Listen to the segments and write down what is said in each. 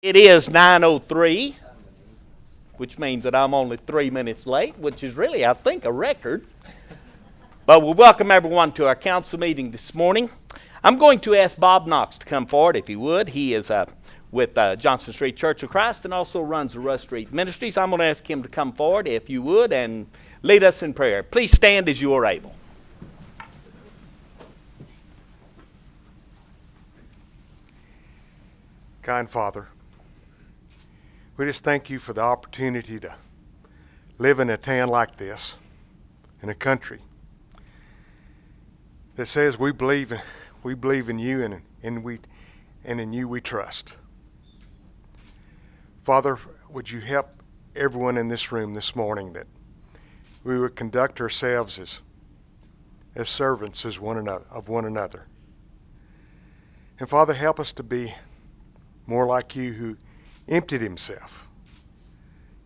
It is 9:03, which means that I'm only 3 minutes late, which is really, I think, a record. But we'll welcome everyone to our council meeting this morning. I'm going to ask Bob Knox to come forward, if he would. He is with Johnson Street Church of Christ and also runs the Rush Street Ministries. I'm going to ask him to come forward, if you would, and lead us in prayer. Please stand as you are able. Kind Father, we just thank you for the opportunity to live in a town like this, in a country that says we believe in you and in you we trust. Father, would you help everyone in this room this morning that we would conduct ourselves as servants of one another. And Father, help us to be more like you, who emptied himself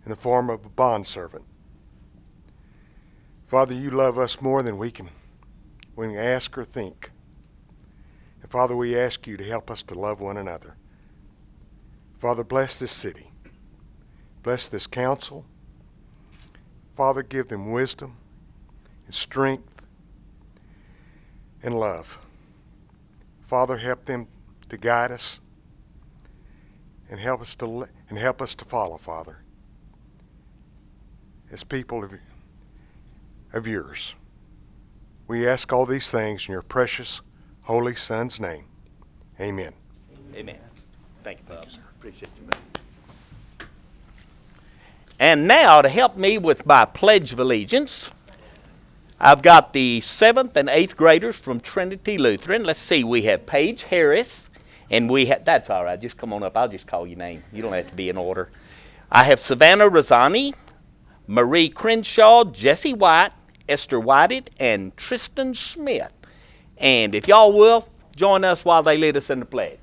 in the form of a bondservant. Father, you love us more than we can ask or think. And Father, we ask you to help us to love one another. Father, bless this city. Bless this council. Father, give them wisdom and strength and love. Father, help them to guide us and help us to follow, Father, as people of yours. We ask all these things in your precious, holy Son's name. Amen. Amen. Thank you, Bob. Appreciate you, man. And now, to help me with my Pledge of Allegiance, I've got the 7th and 8th graders from Trinity Lutheran. Let's see, we have Paige Harris, and that's all right, just come on up. I'll just call your name. You don't have to be in order. I have Savannah Rosani, Marie Crenshaw, Jesse White, Esther Whited, and Tristan Smith. And if y'all will, join us while they lead us in the pledge.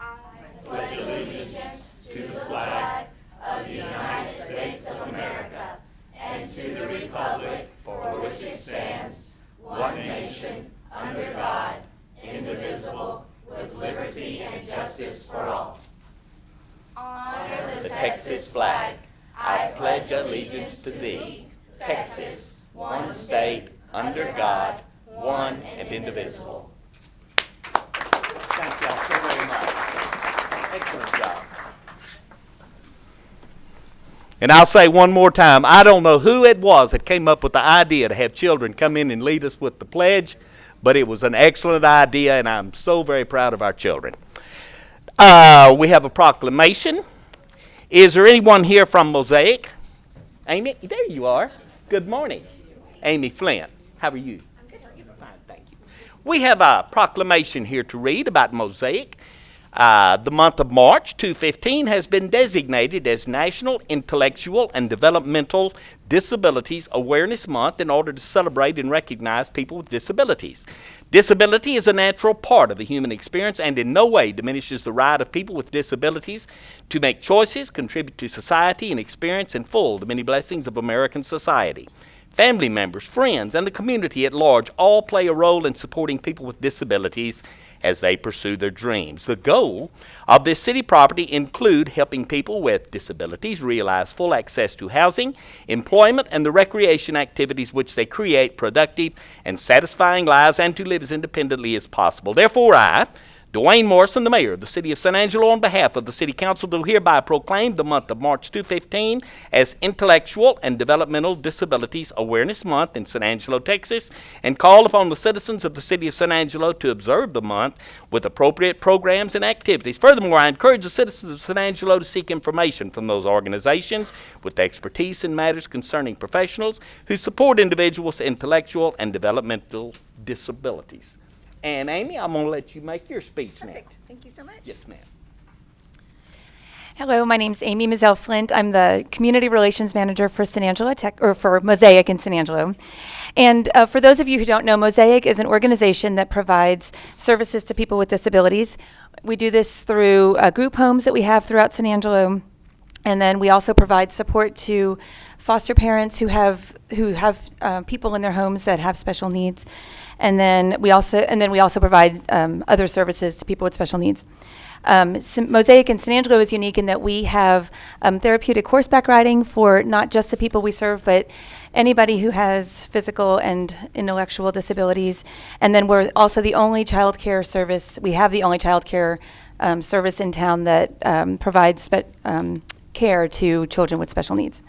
I pledge allegiance to the flag of the United States of America and to the republic for which it stands, one nation, under God, indivisible, with liberty and justice for all. Honor the Texas flag. I pledge allegiance to thee, Texas, one state, under God, one and indivisible. Thank y'all so very much. Excellent job. And I'll say one more time, I don't know who it was that came up with the idea to have children come in and lead us with the pledge, but it was an excellent idea, and I'm so very proud of our children. We have a proclamation. Is there anyone here from Mosaic? Amy, there you are. Good morning. Amy Flint, how are you? I'm good. How are you? Fine, thank you. We have a proclamation here to read about Mosaic. The month of March 2015 has been designated as National Intellectual and Developmental Disabilities Awareness Month in order to celebrate and recognize people with disabilities. Disability is a natural part of the human experience and in no way diminishes the right of people with disabilities to make choices, contribute to society, and experience in full the many blessings of American society. Family members, friends, and the community at large all play a role in supporting people with disabilities as they pursue their dreams. The goal of this city property include helping people with disabilities realize full access to housing, employment, and the recreation activities which they create productive and satisfying lives and to live as independently as possible. Therefore, I, Dwayne Morrison, the mayor of the city of San Angelo, on behalf of the city council, do hereby proclaim the month of March 2015 as Intellectual and Developmental Disabilities Awareness Month in San Angelo, Texas, and call upon the citizens of the city of San Angelo to observe the month with appropriate programs and activities. Furthermore, I encourage the citizens of San Angelo to seek information from those organizations with expertise in matters concerning professionals who support individuals with intellectual and developmental disabilities. And Amy, I'm going to let you make your speech now. Perfect. Thank you so much. Yes, ma'am. Hello, my name's Amy Mazzell Flint. I'm the Community Relations Manager for San Angelo for Mosaic in San Angelo. And for those of you who don't know, Mosaic is an organization that provides services to people with disabilities. We do this through group homes that we have throughout San Angelo. And then we also provide support to foster parents who have people in their homes that have special needs. And then we also provide other services to people with special needs. Mosaic in San Angelo is unique in that we have therapeutic horseback riding for not just the people we serve, but anybody who has physical and intellectual disabilities. And then we're also the only child care service. We have the only child care service in town that provides care to children with special needs.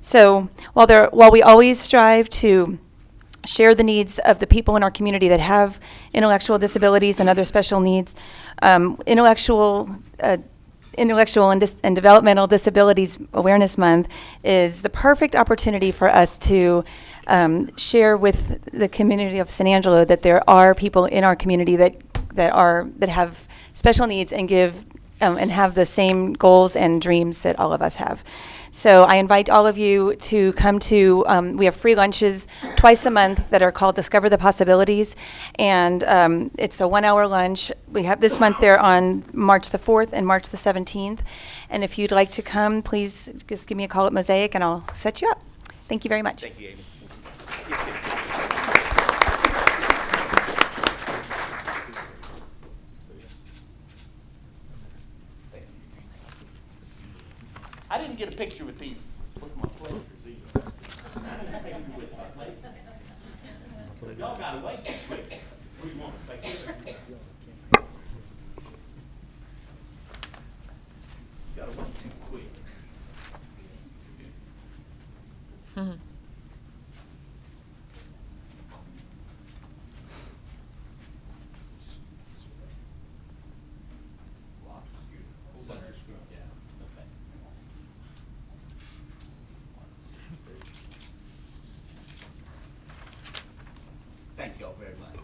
So while we always strive to share the needs of the people in our community that have intellectual disabilities and other special needs, Intellectual and Developmental Disabilities Awareness Month is the perfect opportunity for us to share with the community of San Angelo that there are people in our community that have special needs and and have the same goals and dreams that all of us have. So I invite all of you to come to, we have free lunches twice a month that are called Discover the Possibilities, and it's a 1-hour lunch. We have this month they're on March the 4th and March the 17th, and if you'd like to come, please just give me a call at Mosaic and I'll set you up. Thank you very much. Thank you, Amy. I didn't get a picture with these with my pleasures either. Y'all got to wait too quick. We want to take care of it. Got to wait too quick. Thank you all very much.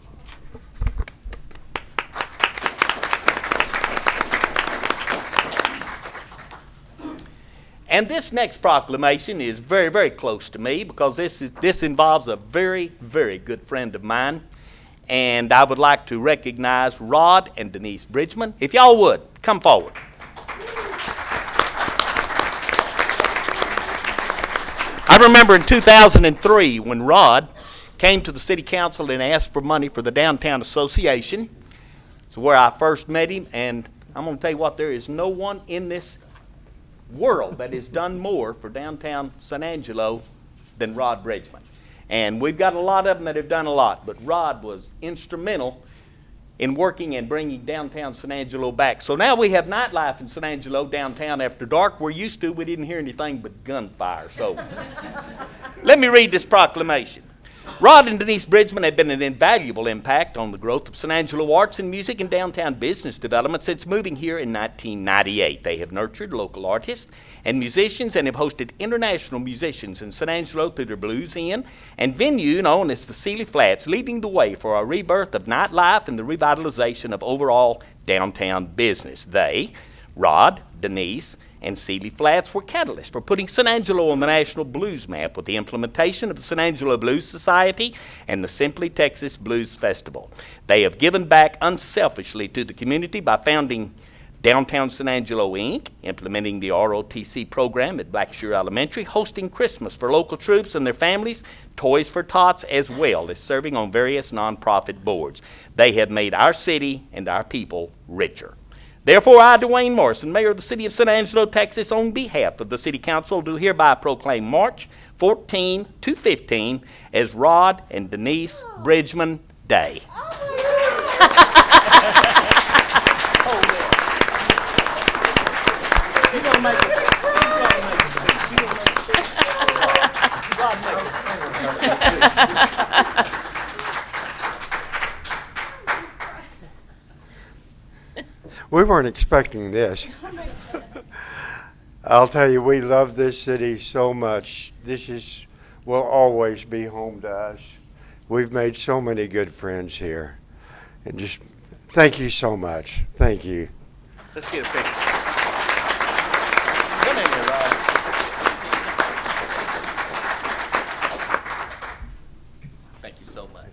And this next proclamation is very, very close to me because this involves a very, very good friend of mine. And I would like to recognize Rod and Denise Bridgman. If y'all would, come forward. I remember in 2003 when Rod came to the city council and asked for money for the Downtown Association. It's where I first met him, and I'm going to tell you what, there is no one in this world that has done more for downtown San Angelo than Rod Bridgman. And we've got a lot of them that have done a lot, but Rod was instrumental in working and bringing downtown San Angelo back. So now we have nightlife in San Angelo downtown after dark. We're used to, we didn't hear anything but gunfire. So let me read this proclamation. Rod and Denise Bridgman have been an invaluable impact on the growth of San Angelo arts and music and downtown business development since moving here in 1998. They have nurtured local artists and musicians and have hosted international musicians in San Angelo through their Blues Inn and venue known as the Sealy Flats, leading the way for a rebirth of nightlife and the revitalization of overall downtown business. They, Rod, Denise, and Sealy Flats were catalysts for putting San Angelo on the national blues map with the implementation of the San Angelo Blues Society and the Simply Texas Blues Festival. They have given back unselfishly to the community by founding Downtown San Angelo, Inc., implementing the ROTC program at Blackshear Elementary, hosting Christmas for local troops and their families, Toys for Tots, as well as serving on various nonprofit boards. They have made our city and our people richer. Therefore, I, Dwayne Morrison, Mayor of the City of San Angelo, Texas, on behalf of the City Council, do hereby proclaim March 14 to 15 as Rod and Denise Bridgman Day. We weren't expecting this. I'll tell you, we love this city so much. Will always be home to us. We've made so many good friends here. And just thank you so much. Thank you. Let's get a picture. Come in here, Rod. Thank you so much.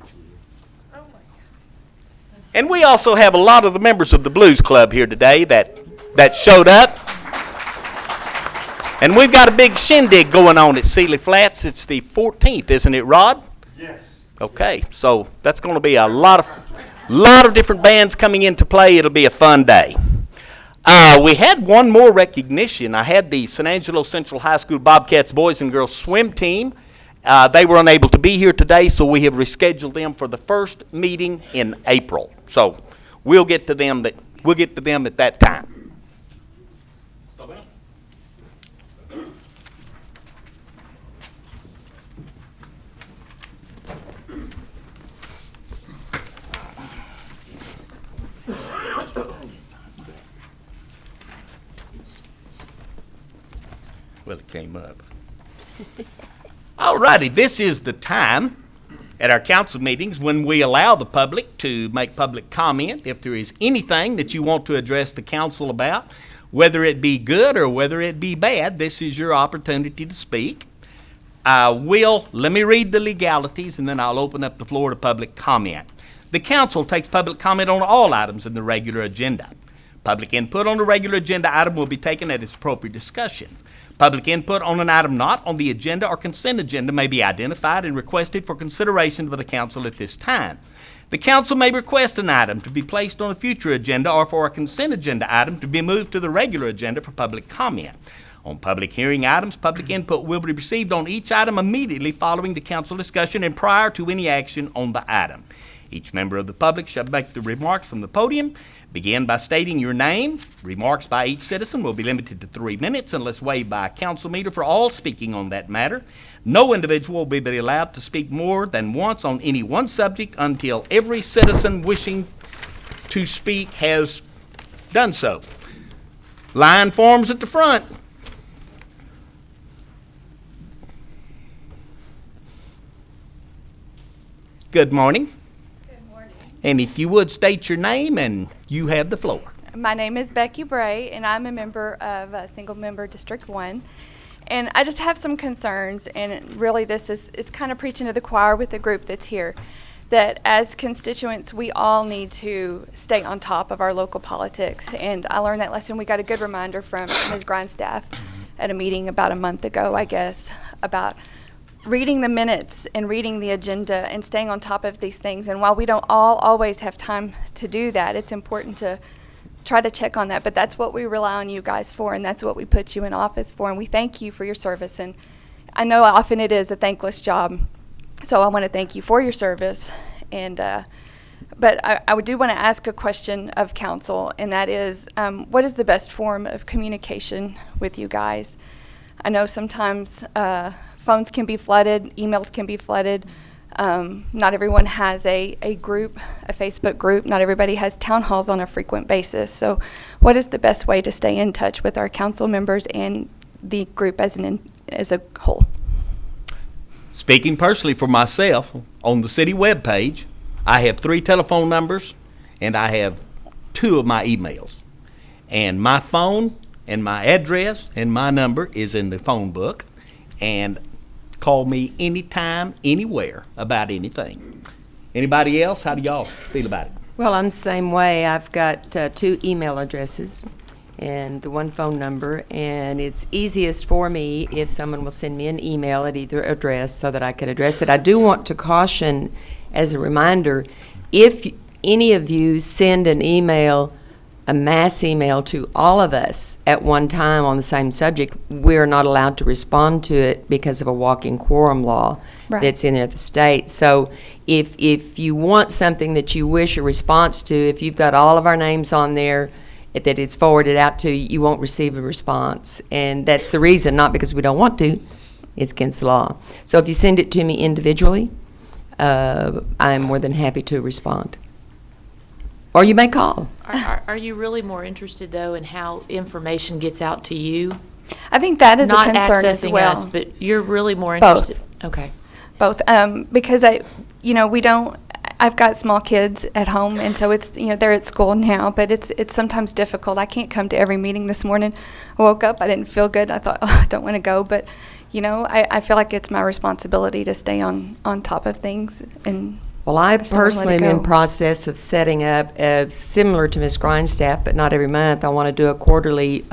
And we also have a lot of the members of the Blues Club here today that showed up. And we've got a big shindig going on at Sealy Flats. It's the 14th, isn't it, Rod? Yes. Okay, so that's going to be a lot of different bands coming into play. It'll be a fun day. We had one more recognition. I had the San Angelo Central High School Bobcats boys and girls swim team. They were unable to be here today, so we have rescheduled them for the first meeting in April. So we'll get to them at that time. Well, it came up. All righty, this is the time at our council meetings when we allow the public to make public comment. If there is anything that you want to address the council about, whether it be good or whether it be bad, this is your opportunity to speak. Let me read the legalities and then I'll open up the floor to public comment. The council takes public comment on all items in the regular agenda. Public input on the regular agenda item will be taken at its appropriate discussion. Public input on an item not on the agenda or consent agenda may be identified and requested for consideration by the council at this time. The council may request an item to be placed on a future agenda or for a consent agenda item to be moved to the regular agenda for public comment. On public hearing items, public input will be received on each item immediately following the council discussion and prior to any action on the item. Each member of the public shall make the remarks from the podium. Begin by stating your name. Remarks by each citizen will be limited to 3 minutes unless waived by a council meeting for all speaking on that matter. No individual will be allowed to speak more than once on any one subject until every citizen wishing to speak has done so. Line forms at the front. Good morning. And if you would state your name and you have the floor. My name is Becky Bray, and I'm a member of Single Member District 1. And I just have some concerns, and really this is kind of preaching to the choir with the group that's here, that as constituents, we all need to stay on top of our local politics. And I learned that lesson. We got a good reminder from Ms. Grindstaff at a meeting about a month ago, I guess, about reading the minutes and reading the agenda and staying on top of these things. And while we don't all always have time to do that, it's important to try to check on that. But that's what we rely on you guys for, and that's what we put you in office for. And we thank you for your service. And I know often it is a thankless job, so I want to thank you for your service. And but I do want to ask a question of council, and that is, what is the best form of communication with you guys? I know sometimes phones can be flooded, emails can be flooded. Not everyone has a group, a Facebook group. Not everybody has town halls on a frequent basis. So what is the best way to stay in touch with our council members and the group as a whole? Speaking personally for myself, on the city webpage, I have 3 telephone numbers and I have 2 of my emails. And my phone and my address and my number is in the phone book. And call me anytime, anywhere about anything. Anybody else? How do y'all feel about it? Well, I'm the same way. I've got 2 email addresses and the 1 phone number, and it's easiest for me if someone will send me an email at either address so that I can address it. I do want to caution, as a reminder, if any of you send an email, a mass email to all of us at one time on the same subject, we're not allowed to respond to it because of a walking quorum law that's in the state. So if you want something that you wish a response to, if you've got all of our names on there that it's forwarded out to, you won't receive a response. And that's the reason, not because we don't want to, it's against the law. So if you send it to me individually, I'm more than happy to respond. Or you may call. Are you really more interested, though, in how information gets out to you? I think that is Not a concern as accessing well. us, but you're really more Both. interested. Okay. Both, because I've got small kids at home, and so it's, they're at school now, but it's sometimes difficult. I can't come to every meeting this morning. I woke up, I didn't feel good. I thought, I don't want to go, but, I feel like it's my responsibility to stay on top of things. And well, I just don't wanna let personally it am in go. process of setting up, similar to Ms. Grindstaff, but not every month. I want to do a quarterly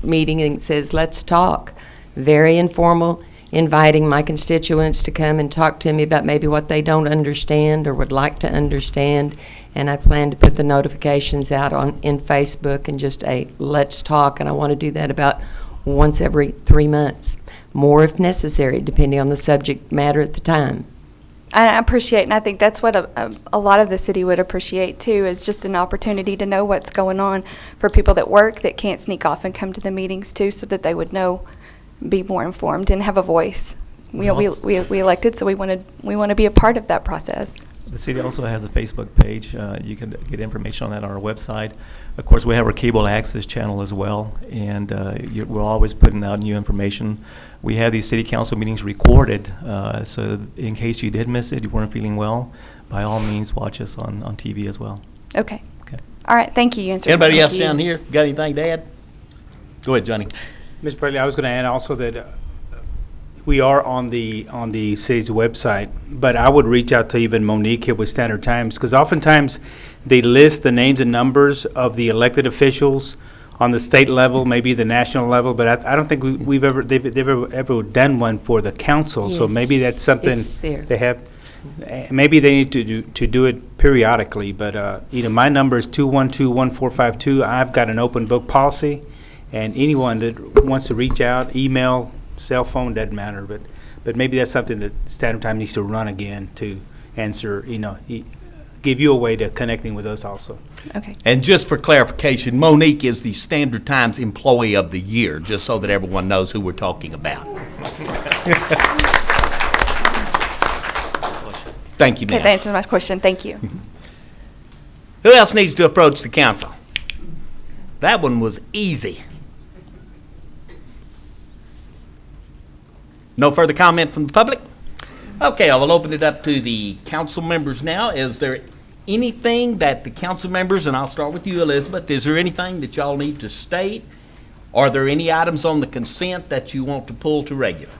meeting and it says, let's talk. Very informal. inviting my constituents to come and talk to me about maybe what they don't understand or would like to understand. And I plan to put the notifications out in Facebook and just a let's talk. And I want to do that about once every 3 months, more if necessary, depending on the subject matter at the time. I appreciate, and I think that's what a lot of the city would appreciate too, is just an opportunity to know what's going on for people that work that can't sneak off and come to the meetings too, so that they would know, be more informed, and have a voice. You know, we elected, so we want to be a part of that process. The city also has a Facebook page. You can get information on that on our website. Of course, we have our cable access channel as well, and we're always putting out new information. We have these city council meetings recorded, so in case you did miss it, you weren't feeling well, by all means, watch us on TV as well. Okay. Okay. All right. Thank you. You answered. Anybody else Thank you. down here got anything to add? Go ahead, Johnny. Ms. Bradley, I was going to add also that we are on the city's website, but I would reach out to even Monique here with Standard Times, because oftentimes they list the names and numbers of the elected officials on the state level, maybe the national level, but I don't think they've ever done one for the council. So maybe that's something It's there. they have. Maybe they need to do it periodically. But my number is 212-1452. I've got an open book policy, and anyone that wants to reach out, email, cell phone, doesn't matter. But maybe that's something that Standard Time needs to run again to answer. Give you a way to connecting with us also. Okay. And just for clarification, Monique is the Standard Times Employee of the Year, just so that everyone knows who we're talking about. Thank you, Okay, ma'am. that answers my question. Thank you. Who else needs to approach the council? That one was easy. No further comment from the public? Okay, I will open it up to the council members now. Is there anything that the council members, and I'll start with you, Elizabeth, is there anything that y'all need to state? Are there any items on the consent that you want to pull to regular?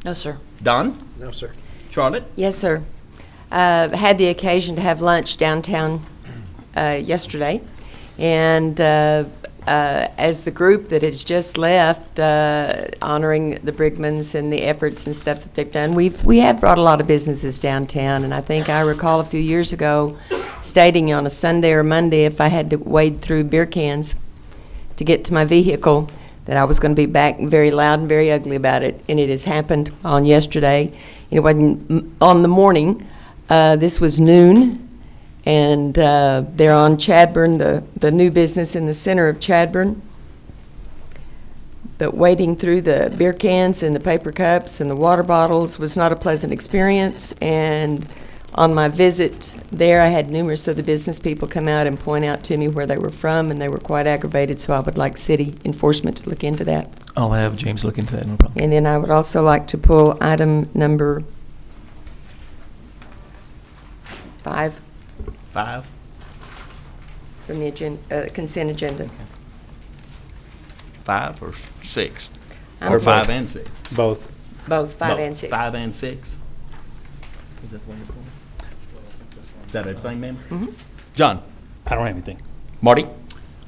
No, sir. Don? No, sir. Charlotte? Yes, sir. Had the occasion to have lunch downtown yesterday, and as the group that has just left, honoring the Brigmans and the efforts and stuff that they've done, we have brought a lot of businesses downtown, and I think I recall a few years ago stating on a Sunday or Monday, if I had to wade through beer cans to get to my vehicle, that I was going to be back very loud and very ugly about it, and it has happened on yesterday. It wasn't on the morning. This was noon, and they're on Chadburn, the new business in the center of Chadburn. But wading through the beer cans and the paper cups and the water bottles was not a pleasant experience. And on my visit there, I had numerous of the business people come out and point out to me where they were from, and they were quite aggravated, so I would like city enforcement to look into that. I'll have James look into that, no problem. And then I would also like to pull item number 5 5. from the agenda, consent agenda. 5 or 6? I'm Or for 5 and 6? Both. Both 5 and 6. 5 and 6. Is that the way you're pulling? Is that everything, ma'am? Mm-hmm. John? I don't have anything. Marty?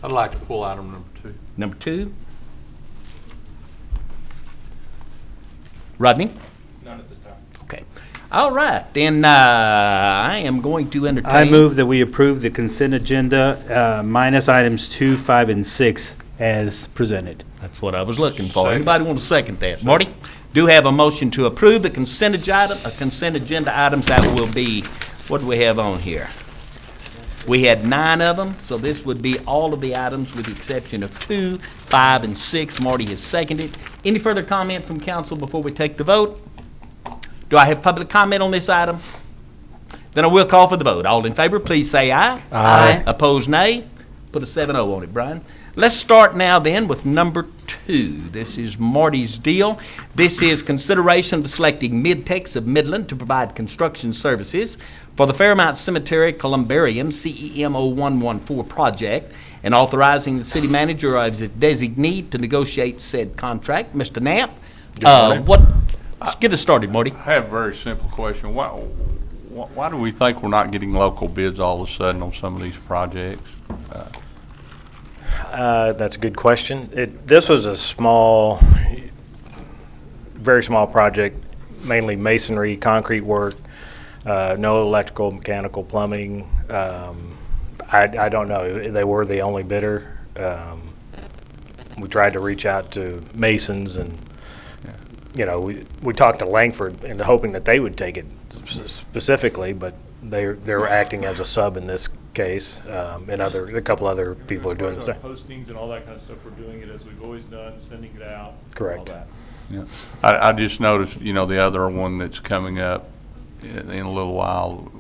I'd like to pull item number 2. Number 2? Rodney? None at this time. Okay. All right, then I am going to entertain. I move that we approve the consent agenda minus items 2, 5, and 6 as presented. That's what I was looking for. Second. Anybody want to second that? Marty? Do have a motion to approve the consent agenda items that will be, what do we have on here? We had 9 of them, so this would be all of the items with the exception of 2, 5, and 6. Marty has seconded. Any further comment from council before we take the vote? Do I have public comment on this item? Then I will call for the vote. All in favor, please say aye. Aye. Opposed, nay. Put a 7-0 on it, Brian. Let's start now then with number 2. This is Marty's deal. This is consideration of selecting Midtex of Midland to provide construction services for the Fairmount Cemetery Columbarium CEM 0114 project and authorizing the city manager as a designee to negotiate said contract. Mr. Knapp, let's get us started, Marty. I have a very simple question. Why do we think we're not getting local bids all of a sudden on some of these projects? That's a good question. This was a small very small project, mainly masonry, concrete work, no electrical, mechanical, plumbing. I don't know. They were the only bidder. We tried to reach out to masons, and we talked to Langford and hoping that they would take it specifically, but they're acting as a sub in this case, and a couple other people are doing the same. Postings and all that kind of stuff, we're doing it as we've always done, sending it out. Correct. All that. Yeah. I just noticed, the other one that's coming up in a little while,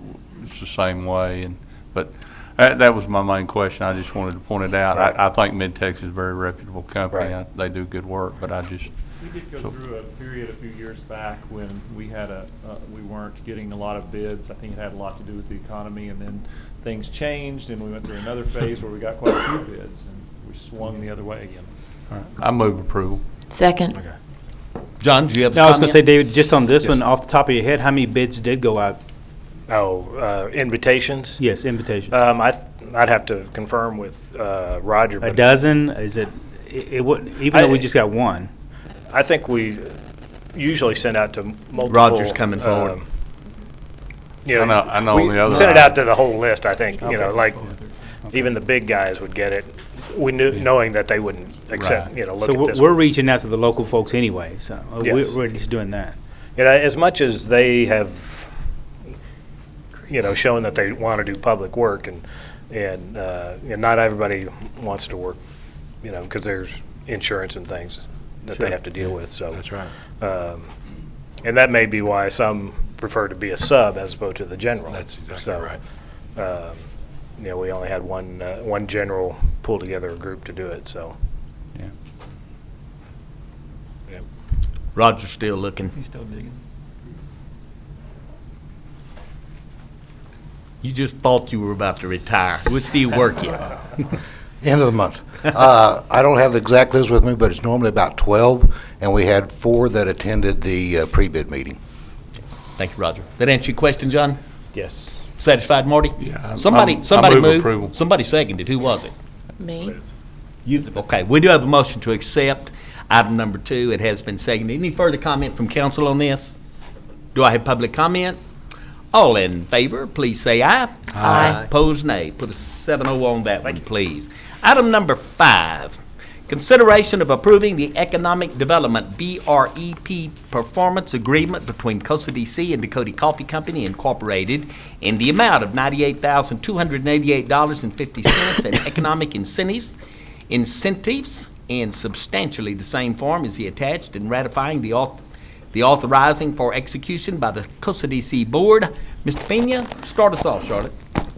it's the same way, but that was my main question. I just wanted to point it out. Right. I think Mid-Tex is a very reputable company. Right. They do good work, but We did go through a period a few years back when we had we weren't getting a lot of bids. I think it had a lot to do with the economy, and then things changed, and we went through another phase where we got quite a few bids, and we swung the other way again. All right. I move approval. Second. Okay. John, do you have a No, I was going comment? to say, David, just on this Yes. one, off the top of your head, how many bids did go out? Invitations? Yes, invitation. I'd have to confirm with Roger. A but dozen? Is it, it wouldn't, even though we just got one? I think we usually send out to multiple. Roger's coming forward. I know on the other Send it side. out to the whole list, I think, Okay. like, even the big guys would get it. We knew, knowing that they wouldn't accept, look So at this. we're reaching out to the local folks anyway, so Yes. we're just doing that. As much as they have, shown that they want to do public work, and not everybody wants to work, because there's insurance and things that they have to deal with, so. That's right. And that may be why some prefer to be a sub as opposed to the general. That's exactly So, right. we only had one general pull together a group to do it, so. Yeah. Yeah. Roger's still looking. He's still digging. You just thought you were about to retire. We're still working. End of the month. I don't have the exact list with me, but it's normally about 12, and we had 4 that attended the pre-bid meeting. Thank you, Roger. That answer your question, John? Yes. Satisfied, Marty? Yeah, Somebody I move moved. approval. Somebody seconded. Who was it? Me. You. Okay. We do have a motion to accept item number 2. It has been seconded. Any further comment from council on this? Do I have public comment? All in favor, please say aye. Aye. Opposed, nay. Put a 7-0 on that one, please. Item number 5, consideration of approving the Economic Development BREP Performance Agreement between Costa DC and Dakota Coffee Company Incorporated in the amount of $98,288.50 in economic incentives, and substantially the same form as the attached, and ratifying the authorizing for execution by the Costa DC Board. Mr. Pena, start us off, Charlotte.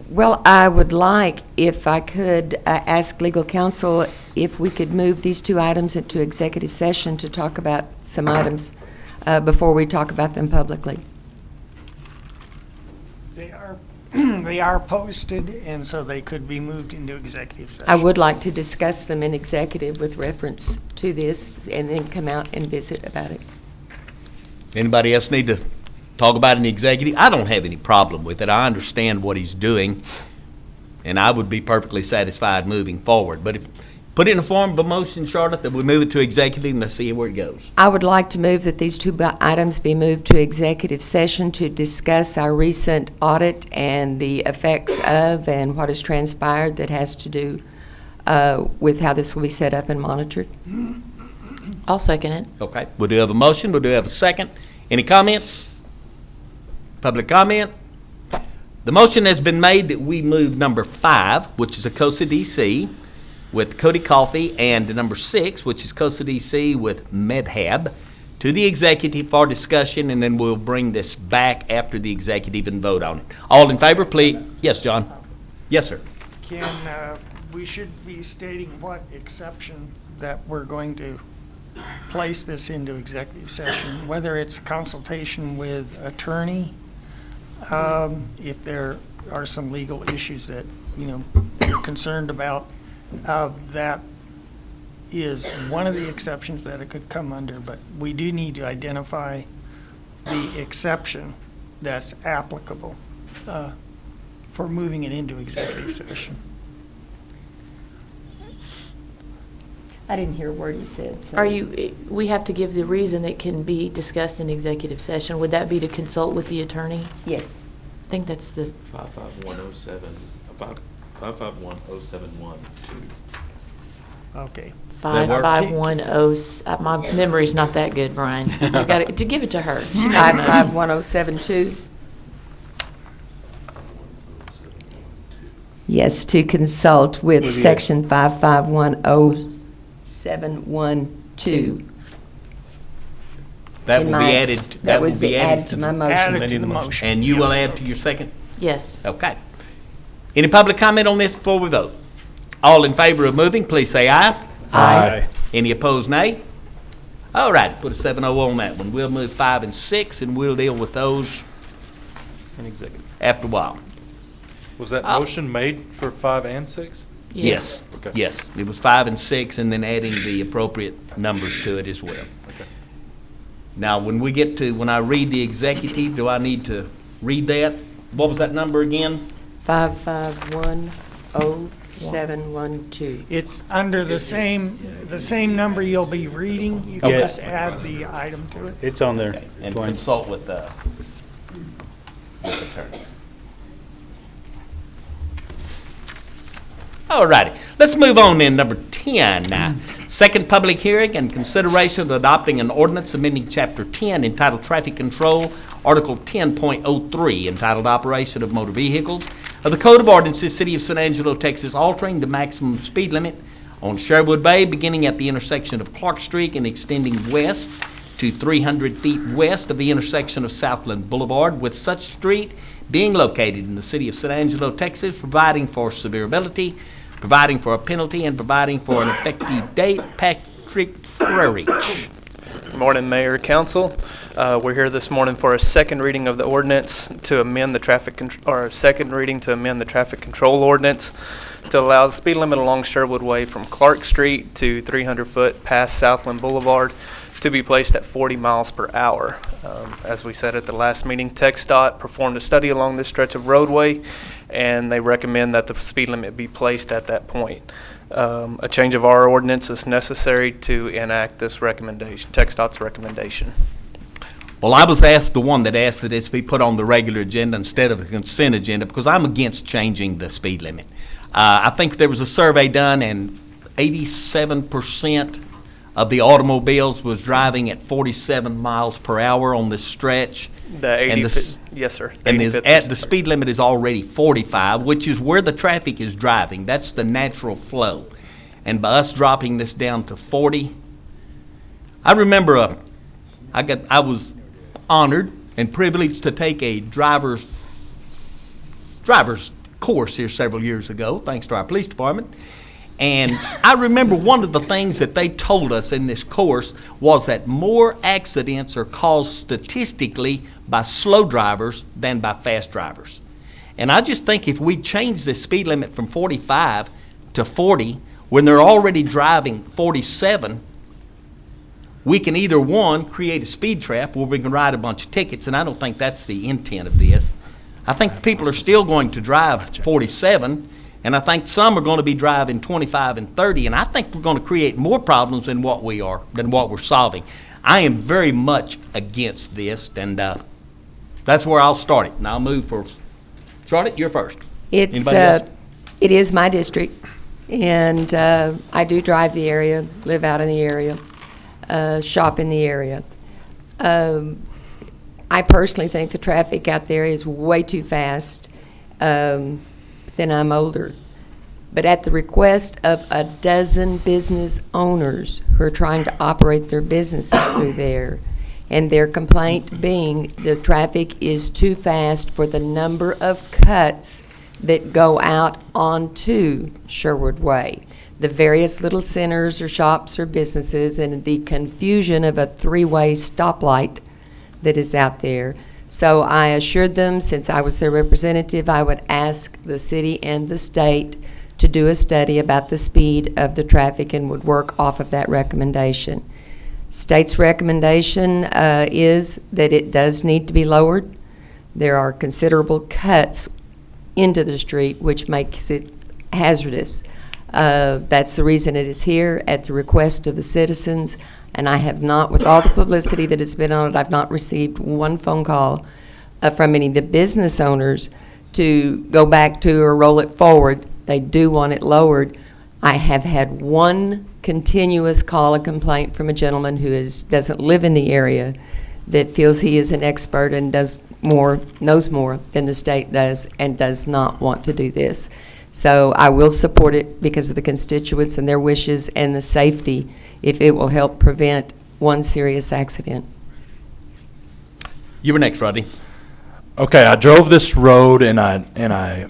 Well, I would like, if I could, ask legal counsel if we could move these 2 items into executive session to talk about some items before we talk about them publicly. They are posted, and so they could be moved into executive session. I would like to discuss them in executive with reference to this and then come out and visit about it. Anybody else need to talk about an executive? I don't have any problem with it. I understand what he's doing, and I would be perfectly satisfied moving forward. But if put it in the form of a motion, Charlotte, that we move it to executive and let's see where it goes. I would like to move that these 2 items be moved to executive session to discuss our recent audit and the effects of and what has transpired that has to do with how this will be set up and monitored. I'll second it. Okay. We do have a motion. We do have a second. Any comments? Public comment? The motion has been made that we move number 5, which is a Costa DC with Cody Coffee, and number 6, which is Costa DC with Medhab, to the executive for discussion, and then we'll bring this back after the executive and vote on it. All in favor, please? Yes, John? Yes, sir. We should be stating what exception that we're going to place this into executive session, whether it's consultation with attorney, if there are some legal issues that, you're concerned about. That is one of the exceptions that it could come under, but we do need to identify the exception that's applicable for moving it into executive session. I didn't hear a word you said. So. We have to give the reason that can be discussed in executive session. Would that be to consult with the attorney? Yes. I think that's the 55107, about 5510712. Okay. 5510. My memory's not that good, Brian. You got to give it to her. 551072. Yes, to consult with section 5510.712. That will be added. That would be added to my motion. Added to the motion. And you will add to your second? Yes. Okay. Any public comment on this before we vote? All in favor of moving, please say aye. Aye. Any opposed, nay? All right, put a 7-0 on that one. We'll move 5 and 6, and we'll deal with those In executive. after a while. Was that motion made for 5 and 6? Yes. Okay. Yes, it was 5 and 6, and then adding the appropriate numbers to it as well. Okay. Now, when I read the executive, do I need to read that? What was that number again? 5510.712. It's under the same number you'll be reading. You can Okay. just add the item to it. It's on there. Okay, and Dwayne. consult with the attorney. All righty, let's move on then, number 10 now. Second public hearing and consideration of adopting an ordinance amending Chapter 10 entitled Traffic Control, Article 10.03 entitled Operation of Motor Vehicles of the Code of Ordinances, City of San Angelo, Texas, altering the maximum speed limit on Sherwood Way beginning at the intersection of Clark Street and extending west to 300 feet west of the intersection of Southland Boulevard, with such street being located in the City of San Angelo, Texas, providing for severability, providing for a penalty, and providing for an effective date. Patrick Frerich. Good morning, Mayor, Council. We're here this morning for a second reading of the ordinance to amend the traffic control ordinance to allow the speed limit along Sherwood Way from Clark Street to 300 foot past Southland Boulevard to be placed at 40 miles per hour. As we said at the last meeting, TxDOT performed a study along this stretch of roadway, and they recommend that the speed limit be placed at that point. A change of our ordinance is necessary to enact this recommendation, TxDOT's recommendation. Well, I was the one that asked that this be put on the regular agenda instead of the consent agenda, because I'm against changing the speed limit. I think there was a survey done, and 87% of the automobiles was driving at 47 miles per hour on this stretch. Yes, sir. And the speed limit is already 45, which is where the traffic is driving. That's the natural flow. And by us dropping this down to 40, I remember I was honored and privileged to take a driver's course here several years ago, thanks to our police department. And I remember one of the things that they told us in this course was that more accidents are caused statistically by slow drivers than by fast drivers. And I just think if we change the speed limit from 45 to 40, when they're already driving 47, we can either, one, create a speed trap, or we can write a bunch of tickets, and I don't think that's the intent of this. I think people are still going to drive 47, and I think some are going to be driving 25 and 30, and I think we're going to create more problems than what we're solving. I am very much against this, and that's where I'll start it. And I'll move for Charlotte. You're first. Anybody else? It is my district, and I do drive the area, live out in the area, shop in the area. I personally think the traffic out there is way too fast. Then I'm older. But at the request of a dozen business owners who are trying to operate their businesses through there, and their complaint being the traffic is too fast for the number of cuts that go out onto Sherwood Way. The various little centers or shops or businesses, and the confusion of a three-way stoplight that is out there. So I assured them, since I was their representative, I would ask the city and the state to do a study about the speed of the traffic and would work off of that recommendation. State's recommendation is that it does need to be lowered. There are considerable cuts into the street, which makes it hazardous. That's the reason it is here, at the request of the citizens. And I have not, with all the publicity that has been on it, I've not received one phone call from any of the business owners to go back to or roll it forward. They do want it lowered. I have had one continuous call, a complaint from a gentleman who doesn't live in the area, that feels he is an expert and knows more than the state does, and does not want to do this. So I will support it because of the constituents and their wishes and the safety, if it will help prevent one serious accident. You were next, Rodney. Okay, I drove this road and I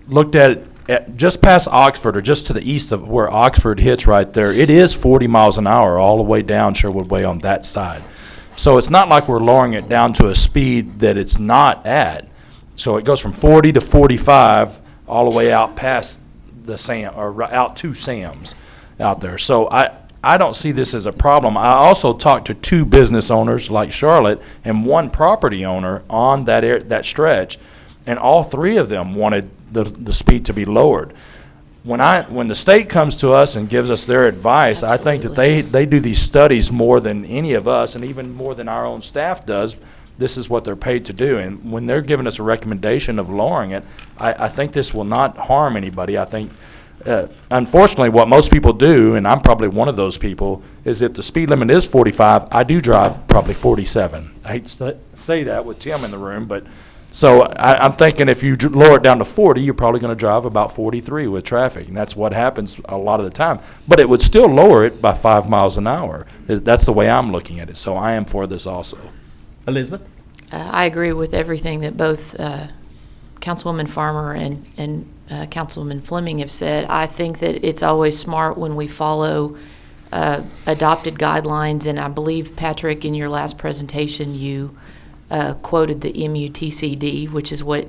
looked at it just past Oxford, or just to the east of where Oxford hits right there. It is 40 miles an hour all the way down Sherwood Way on that side. So it's not like we're lowering it down to a speed that it's not at. So it goes from 40 to 45 all the way out past the Sam, or out to Sam's out there. So I don't see this as a problem. I also talked to 2 business owners like Charlotte and 1 property owner on that stretch, and all 3 of them wanted the speed to be lowered. When the state comes to us and gives us their advice, I think that they do these studies more than any of us, and even more than our own staff does. This is what they're paid to do, and when they're giving us a recommendation of lowering it, I think this will not harm anybody. I think, unfortunately, what most people do, and I'm probably one of those people, is if the speed limit is 45, I do drive probably 47. I hate to say that with Tim in the room, but so I'm thinking if you lower it down to 40, you're probably going to drive about 43 with traffic, and that's what happens a lot of the time. But it would still lower it by 5 miles an hour. That's the way I'm looking at it, so I am for this also. Elizabeth? I agree with everything that both Councilwoman Farmer and Councilwoman Fleming have said. I think that it's always smart when we follow adopted guidelines, and I believe, Patrick, in your last presentation, you quoted the MUTCD, which is what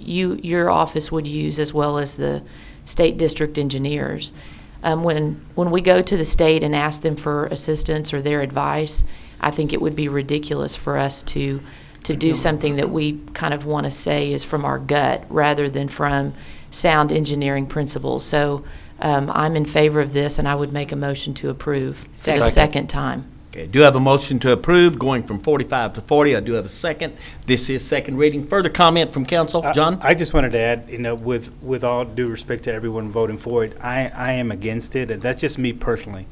your office would use, as well as the state district engineers. When we go to the state and ask them for assistance or their advice, I think it would be ridiculous for us to do something that we kind of want to say is from our gut rather than from sound engineering principles. So I'm in favor of this, and I would make a motion to approve for the second time. Okay, do have a motion to approve going from 45 to 40. I do have a second. This is second reading. Further comment from council? John? I just wanted to add, with all due respect to everyone voting for it, I am against it, and that's just me personally.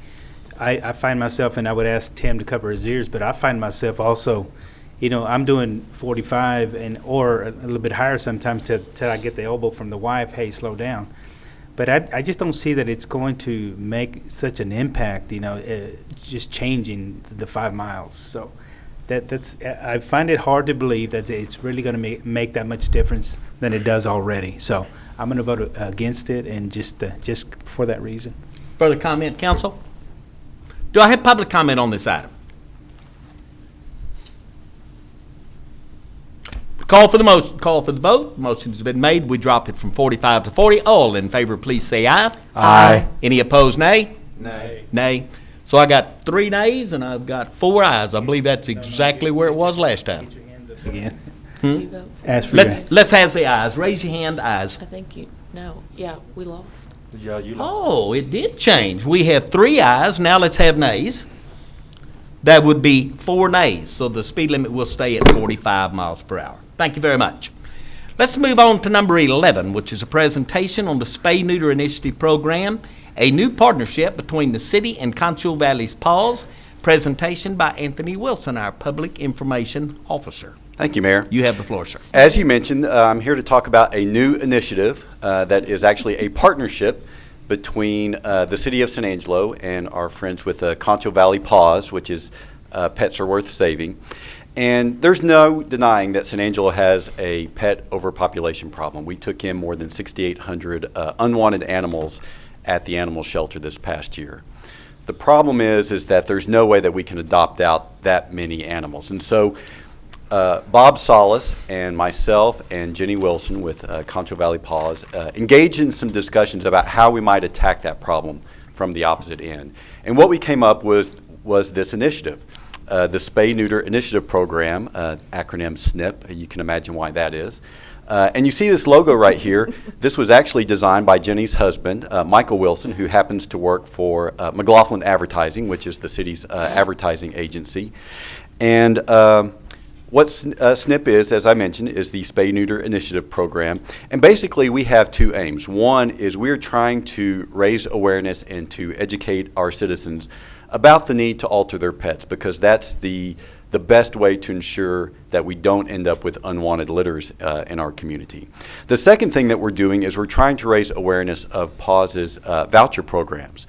I find myself, and I would ask Tim to cover his ears, but I find myself also, I'm doing 45 or a little bit higher sometimes till I get the elbow from the wife, hey, slow down. But I just don't see that it's going to make such an impact, just changing the 5 miles. So I find it hard to believe that it's really going to make that much difference than it does already. So I'm going to vote against it, and just for that reason. Further comment, council? Do I have public comment on this item? Call for the motion. Call for the vote. Motion has been made. We drop it from 45 to 40. All in favor, please say aye. Aye. Any opposed, nay? Nay. Nay. So I got 3 nays and I've got 4 ayes. I believe that's exactly where it was last time. Again. Did you vote for Let's have the ayes. Raise your hand, ayes. I think we lost. Yeah, you lost. Oh, it did change. We have 3 ayes. Now let's have nays. That would be 4 nays. So the speed limit will stay at 45 miles per hour. Thank you very much. Let's move on to number 11, which is a presentation on the Spay Neuter Initiative Program, a new partnership between the city and Concho Valley's Paws. Presentation by Anthony Wilson, our Public Information Officer. Thank you, Mayor. You have the floor, sir. As you mentioned, I'm here to talk about a new initiative that is actually a partnership between the city of San Angelo and our friends with Concho Valley Paws, which is Pets Are Worth Saving. And there's no denying that San Angelo has a pet overpopulation problem. We took in more than 6,800 unwanted animals at the animal shelter this past year. The problem is that there's no way that we can adopt out that many animals. And so Bob Solis and myself and Jenny Wilson with Concho Valley Paws engaged in some discussions about how we might attack that problem from the opposite end. And what we came up with was this initiative. The Spay Neuter Initiative Program, acronym SNP, you can imagine why that is. And you see this logo right here. This was actually designed by Jenny's husband, Michael Wilson, who happens to work for McLaughlin Advertising, which is the city's advertising agency. And what SNP is, as I mentioned, is the Spay Neuter Initiative Program. And basically we have two aims. One is we're trying to raise awareness and to educate our citizens about the need to alter their pets, because that's the best way to ensure that we don't end up with unwanted litters in our community. The second thing that we're doing is we're trying to raise awareness of PAWS's voucher programs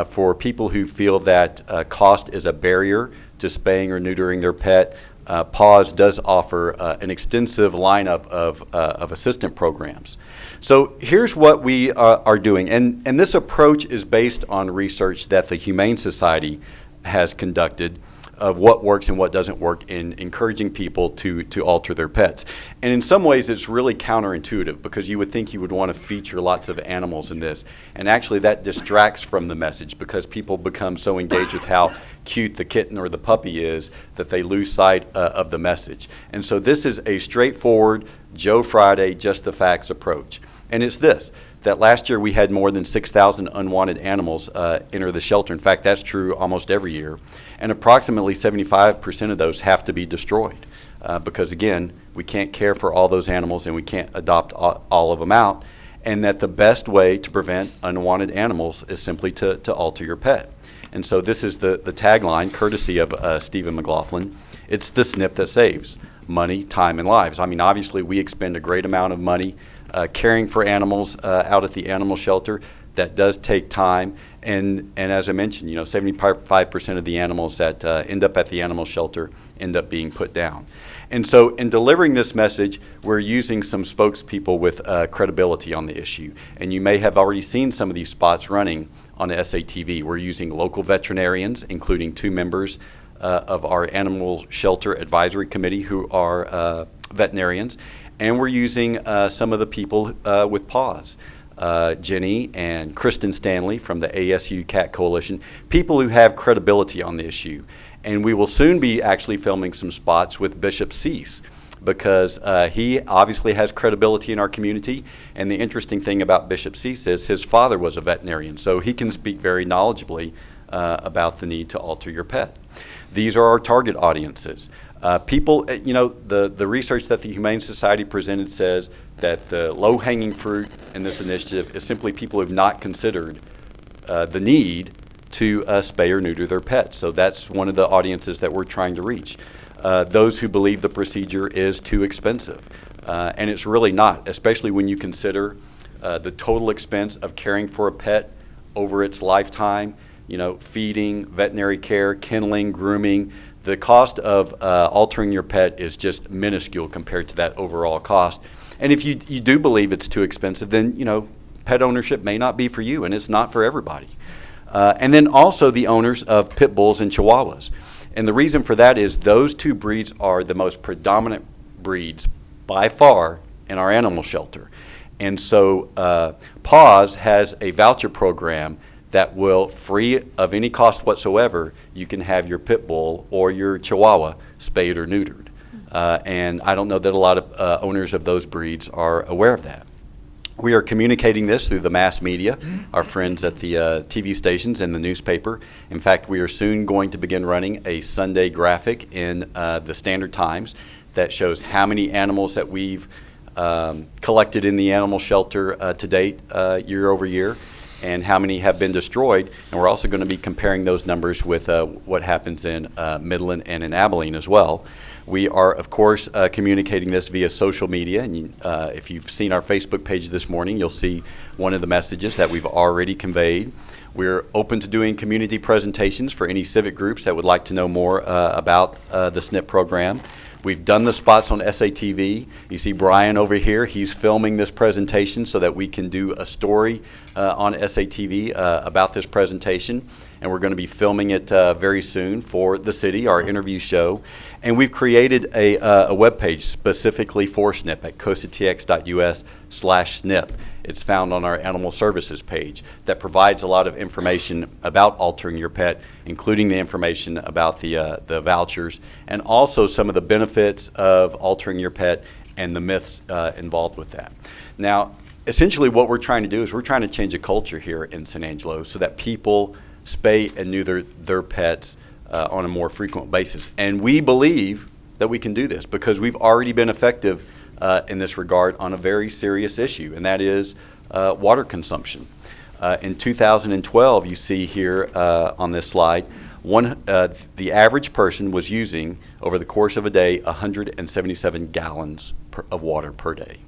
for people who feel that cost is a barrier to spaying or neutering their pet. PAWS does offer an extensive lineup of assistant programs. So here's what we are doing, and this approach is based on research that the Humane Society has conducted of what works and what doesn't work in encouraging people to alter their pets. And in some ways it's really counterintuitive, because you would think you would want to feature lots of animals in this, and actually that distracts from the message, because people become so engaged with how cute the kitten or the puppy is that they lose sight of the message. And so this is a straightforward Joe Friday, just the facts approach. And it's this, that last year we had more than 6,000 unwanted animals enter the shelter. In fact, that's true almost every year. And approximately 75% of those have to be destroyed because, again, we can't care for all those animals and we can't adopt all of them out. And that the best way to prevent unwanted animals is simply to alter your pet. And so this is the tagline, courtesy of Stephen McLaughlin. It's the SNP that saves money, time, and lives. I mean, obviously, we expend a great amount of money caring for animals out at the animal shelter. That does take time, and as I mentioned, 75% of the animals that end up at the animal shelter end up being put down. And so in delivering this message, we're using some spokespeople with credibility on the issue. And you may have already seen some of these spots running on the SATV. We're using local veterinarians, including 2 members of our Animal Shelter Advisory Committee who are veterinarians. And we're using some of the people with PAWS. Jenny and Kristen Stanley from the ASU Cat Coalition, people who have credibility on the issue. And we will soon be actually filming some spots with Bishop Cease, because he obviously has credibility in our community. And the interesting thing about Bishop Cease is his father was a veterinarian, so he can speak very knowledgeably about the need to alter your pet. These are our target audiences. People, the research that the Humane Society presented says that the low-hanging fruit in this initiative is simply people who have not considered the need to spay or neuter their pets. So that's one of the audiences that we're trying to reach. Those who believe the procedure is too expensive. And it's really not, especially when you consider the total expense of caring for a pet over its lifetime, feeding, veterinary care, kenneling, grooming. The cost of altering your pet is just minuscule compared to that overall cost. And if you do believe it's too expensive, then, pet ownership may not be for you, and it's not for everybody. And then also the owners of pit bulls and chihuahuas. And the reason for that is those 2 breeds are the most predominant breeds by far in our animal shelter. And so PAWS has a voucher program that will, free of any cost whatsoever, you can have your pit bull or your chihuahua spayed or neutered. And I don't know that a lot of owners of those breeds are aware of that. We are communicating this through the mass media, our friends at the TV stations and the newspaper. In fact, we are soon going to begin running a Sunday graphic in the Standard Times that shows how many animals that we've collected in the animal shelter to date, year over year, and how many have been destroyed. And we're also going to be comparing those numbers with what happens in Midland and in Abilene as well. We are, of course, communicating this via social media. And if you've seen our Facebook page this morning, you'll see one of the messages that we've already conveyed. We're open to doing community presentations for any civic groups that would like to know more about the SNP program. We've done the spots on SATV. You see Brian over here. He's filming this presentation so that we can do a story on SATV about this presentation. And we're going to be filming it very soon for the city, our interview show. And we've created a webpage specifically for SNP at cosatx.us/SNP. It's found on our animal services page that provides a lot of information about altering your pet, including the information about the vouchers and also some of the benefits of altering your pet and the myths involved with that. Now, essentially what we're trying to do is we're trying to change a culture here in San Angelo so that people spay and neuter their pets on a more frequent basis. And we believe that we can do this because we've already been effective in this regard on a very serious issue, and that is water consumption. In 2012, you see here on this slide, the average person was using, over the course of a day, 177 gallons of water per day.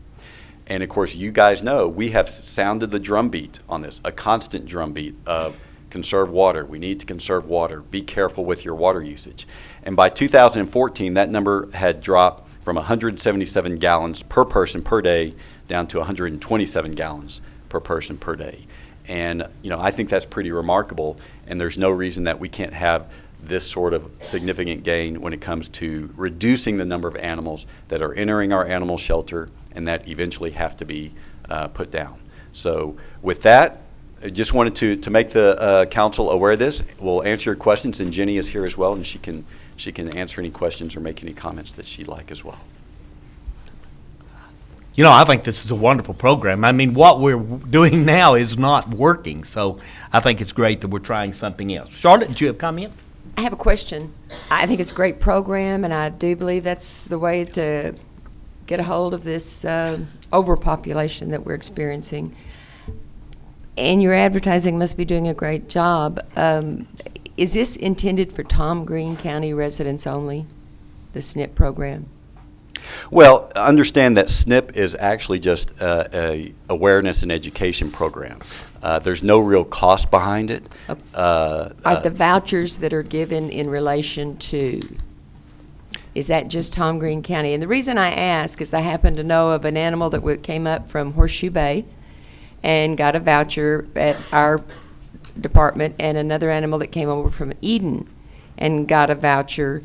And of course, you guys know we have sounded the drumbeat on this, a constant drumbeat of conserve water. We need to conserve water. Be careful with your water usage. And by 2014, that number had dropped from 177 gallons per person per day down to 127 gallons per person per day. And I think that's pretty remarkable, and there's no reason that we can't have this sort of significant gain when it comes to reducing the number of animals that are entering our animal shelter and that eventually have to be put down. So with that, I just wanted to make the council aware of this. We'll answer your questions, and Jenny is here as well, and she can answer any questions or make any comments that she'd like as well. I think this is a wonderful program. I mean, what we're doing now is not working, so I think it's great that we're trying something else. Charlotte, did you have a comment? I have a question. I think it's a great program, and I do believe that's the way to get a hold of this overpopulation that we're experiencing. And your advertising must be doing a great job. Is this intended for Tom Green County residents only, the SNP program? Well, understand that SNP is actually just a awareness and education program. There's no real cost behind it. Are the vouchers that are given in relation to, is that just Tom Green County? And the reason I ask is I happen to know of an animal that came up from Horseshoe Bay and got a voucher at our department, and another animal that came over from Eden and got a voucher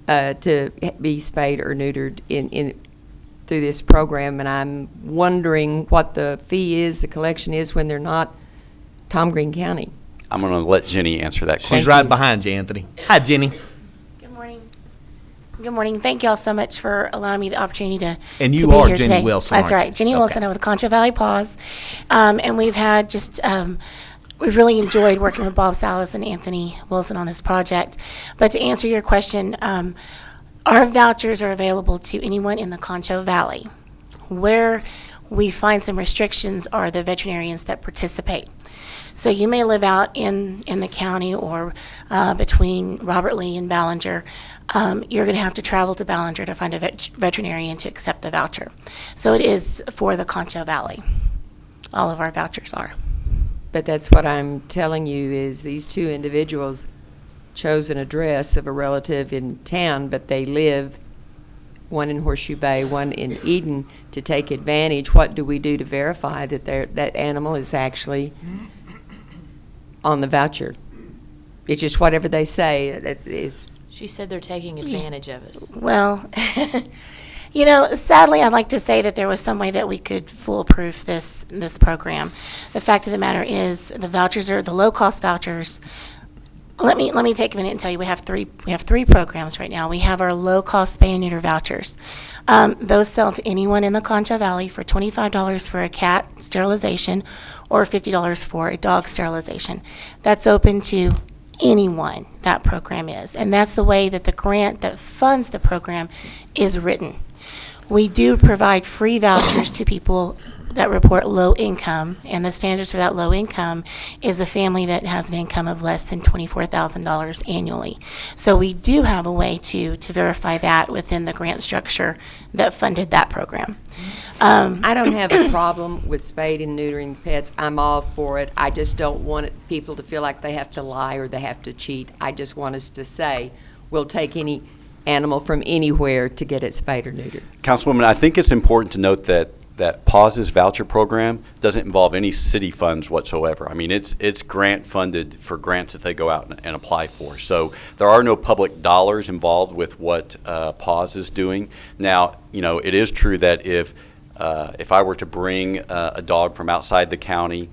to be spayed or neutered in through this program. And I'm wondering what the fee is, the collection is, when they're not Tom Green County. I'm going to let Jenny answer that question. She's right behind you, Anthony. Hi, Jenny. Good morning. Good morning. Thank you all so much for allowing me the opportunity to And you to be are here Jenny today. Wilson, That's aren't right. you? Jenny Okay. Wilson. I'm with Concho Valley Paws. And we've had just, we've really enjoyed working with Bob Salas and Anthony Wilson on this project. But to answer your question, our vouchers are available to anyone in the Concho Valley. Where we find some restrictions are the veterinarians that participate. So you may live out in the county or between Robert Lee and Ballinger. You're going to have to travel to Ballinger to find a veterinarian to accept the voucher. So it is for the Concho Valley. All of our vouchers are. But that's what I'm telling you, is these two individuals chose an address of a relative in town, but they live, one in Horseshoe Bay, one in Eden, to take advantage. What do we do to verify that that animal is actually on the voucher? It's just whatever they say. It is. She said they're taking advantage of us. Well, sadly, I'd like to say that there was some way that we could foolproof this program. The fact of the matter is, the vouchers are the low-cost vouchers. Let me take a minute and tell you we have three programs right now. We have our low-cost spay and neuter vouchers. Those sell to anyone in the Concho Valley for $25 for a cat sterilization or $50 for a dog sterilization. That's open to anyone, that program is. And that's the way that the grant that funds the program is written. We do provide free vouchers to people that report low income, and the standards for that low income is a family that has an income of less than $24,000 annually. So we do have a way to verify that within the grant structure that funded that program. I don't have a problem with spayed and neutering pets. I'm all for it. I just don't want people to feel like they have to lie or they have to cheat. I just want us to say, we'll take any animal from anywhere to get it spayed or neutered. Councilwoman, I think it's important to note that PAWS's voucher program doesn't involve any city funds whatsoever. I mean, it's grant funded for grants that they go out and apply for. So there are no public dollars involved with what PAWS is doing. Now, it is true that if I were to bring a dog from outside the county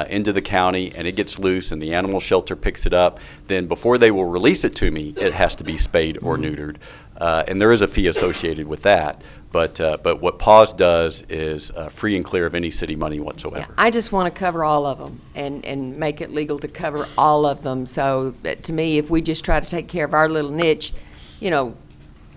into the county and it gets loose and the animal shelter picks it up, then before they will release it to me, it has to be spayed or neutered. And there is a fee associated with that. But what PAWS does is free and clear of any city money whatsoever. I just want to cover all of them and make it legal to cover all of them. So that, to me, if we just try to take care of our little niche, you know,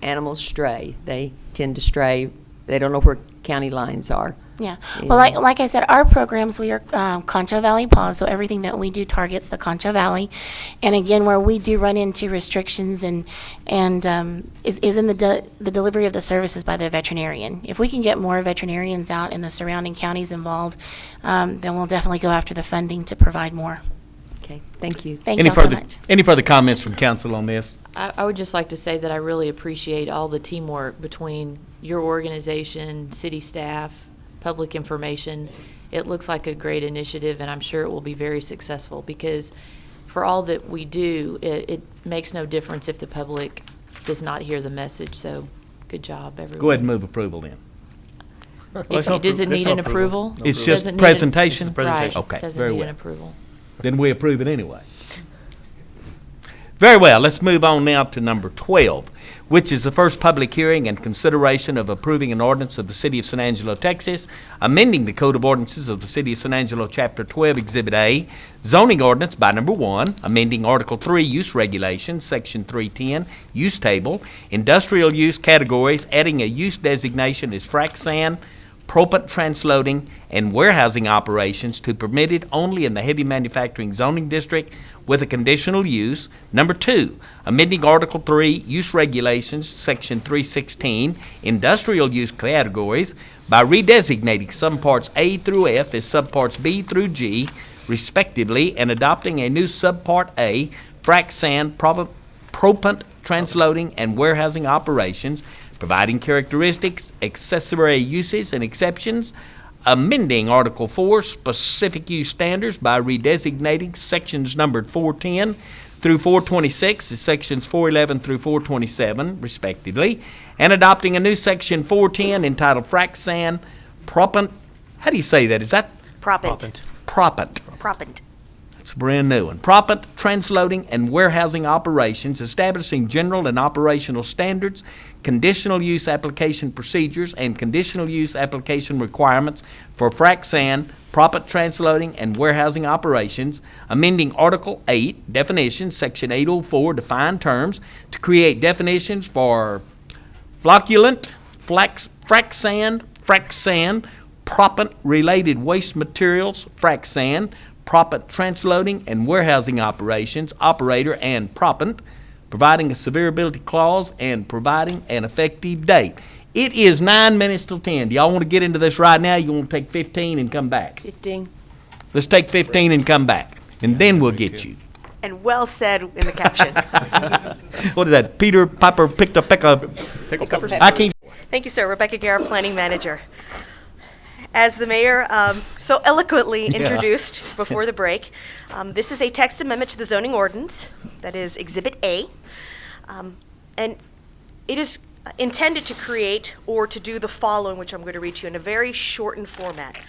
animals stray. They tend to stray. They don't know where county lines are. Yeah. Well, like I said, our programs, we are Concho Valley PAWS, so everything that we do targets the Concho Valley. And again, where we do run into restrictions and is in the delivery of the services by the veterinarian. If we can get more veterinarians out and the surrounding counties involved, then we'll definitely go after the funding to provide more. Okay, thank you. Thank you so much. Any further comments from council on this? I would just like to say that I really appreciate all the teamwork between your organization, city staff, public information. It looks like a great initiative, and I'm sure it will be very successful, because for all that we do, it makes no difference if the public does not hear the message. So good job, everyone. Go ahead and move approval then. Does it need an approval? It's just presentation? Right. Okay, Doesn't very need well. an approval. Then we approve it anyway. Very well, let's move on now to number 12, which is the first public hearing and consideration of approving an ordinance of the City of San Angelo, Texas, amending the Code of Ordinances of the City of San Angelo, Chapter 12, Exhibit A, zoning ordinance by number 1, amending Article 3, Use Regulations, Section 310, Use Table, industrial use categories, adding a use designation as frac sand, propant transloading, and warehousing operations to permitted only in the heavy manufacturing zoning district with a conditional use. Number 2, amending Article 3, Use Regulations, Section 316, industrial use categories by redesignating some parts A through F as subparts B through G, respectively, and adopting a new subpart A, frac sand, propant transloading, and warehousing operations, providing characteristics, accessory uses, and exceptions, amending Article 4, specific use standards by redesignating sections numbered 410 through 426 as sections 411 through 427, respectively, and adopting a new section 410 entitled Frac Sand, Propant. How do you say that? Is that? Propant. Propant. Propant. It's a brand new one. Propant, transloading, and warehousing operations, establishing general and operational standards, conditional use application procedures, and conditional use application requirements for frac sand, propant transloading, and warehousing operations, amending Article 8, definitions, Section 804, defined terms, to create definitions for flocculant, frac sand, propant-related waste materials, frac sand, propant transloading and warehousing operations, operator and propant, providing a severability clause, and providing an effective date. It is 9 minutes till 10. Do y'all want to get into this right now? You want to take 15 and come back? 15. Let's take 15 and come back, and then we'll get you. And well said in the caption. What is that? Peter Piper picked a pickle peppers? I can't. Thank you, sir. Rebecca Guerra, Planning Manager. As the mayor so eloquently introduced before the break, this is a text amendment to the zoning ordinance, that is Exhibit A, and it is intended to create or to do the following, which I'm going to read to you in a very shortened format.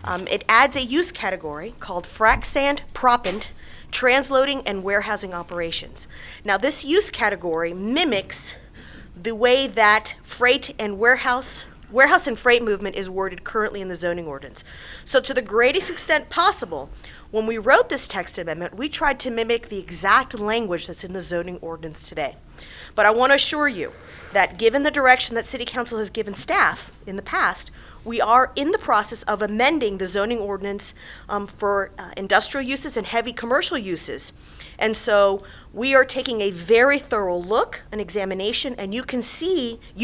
It adds a use category called frac sand, propant, transloading, and warehousing operations. Now, this use category mimics the way that freight and warehouse and freight movement is worded currently in the zoning ordinance. So to the greatest extent possible, when we wrote this text amendment, we tried to mimic the exact language that's in the zoning ordinance today. But I want to assure you that given the direction that City Council has given staff in the past, we are in the process of amending the zoning ordinance for industrial uses and heavy commercial uses. And so we are taking a very thorough look, an examination, and you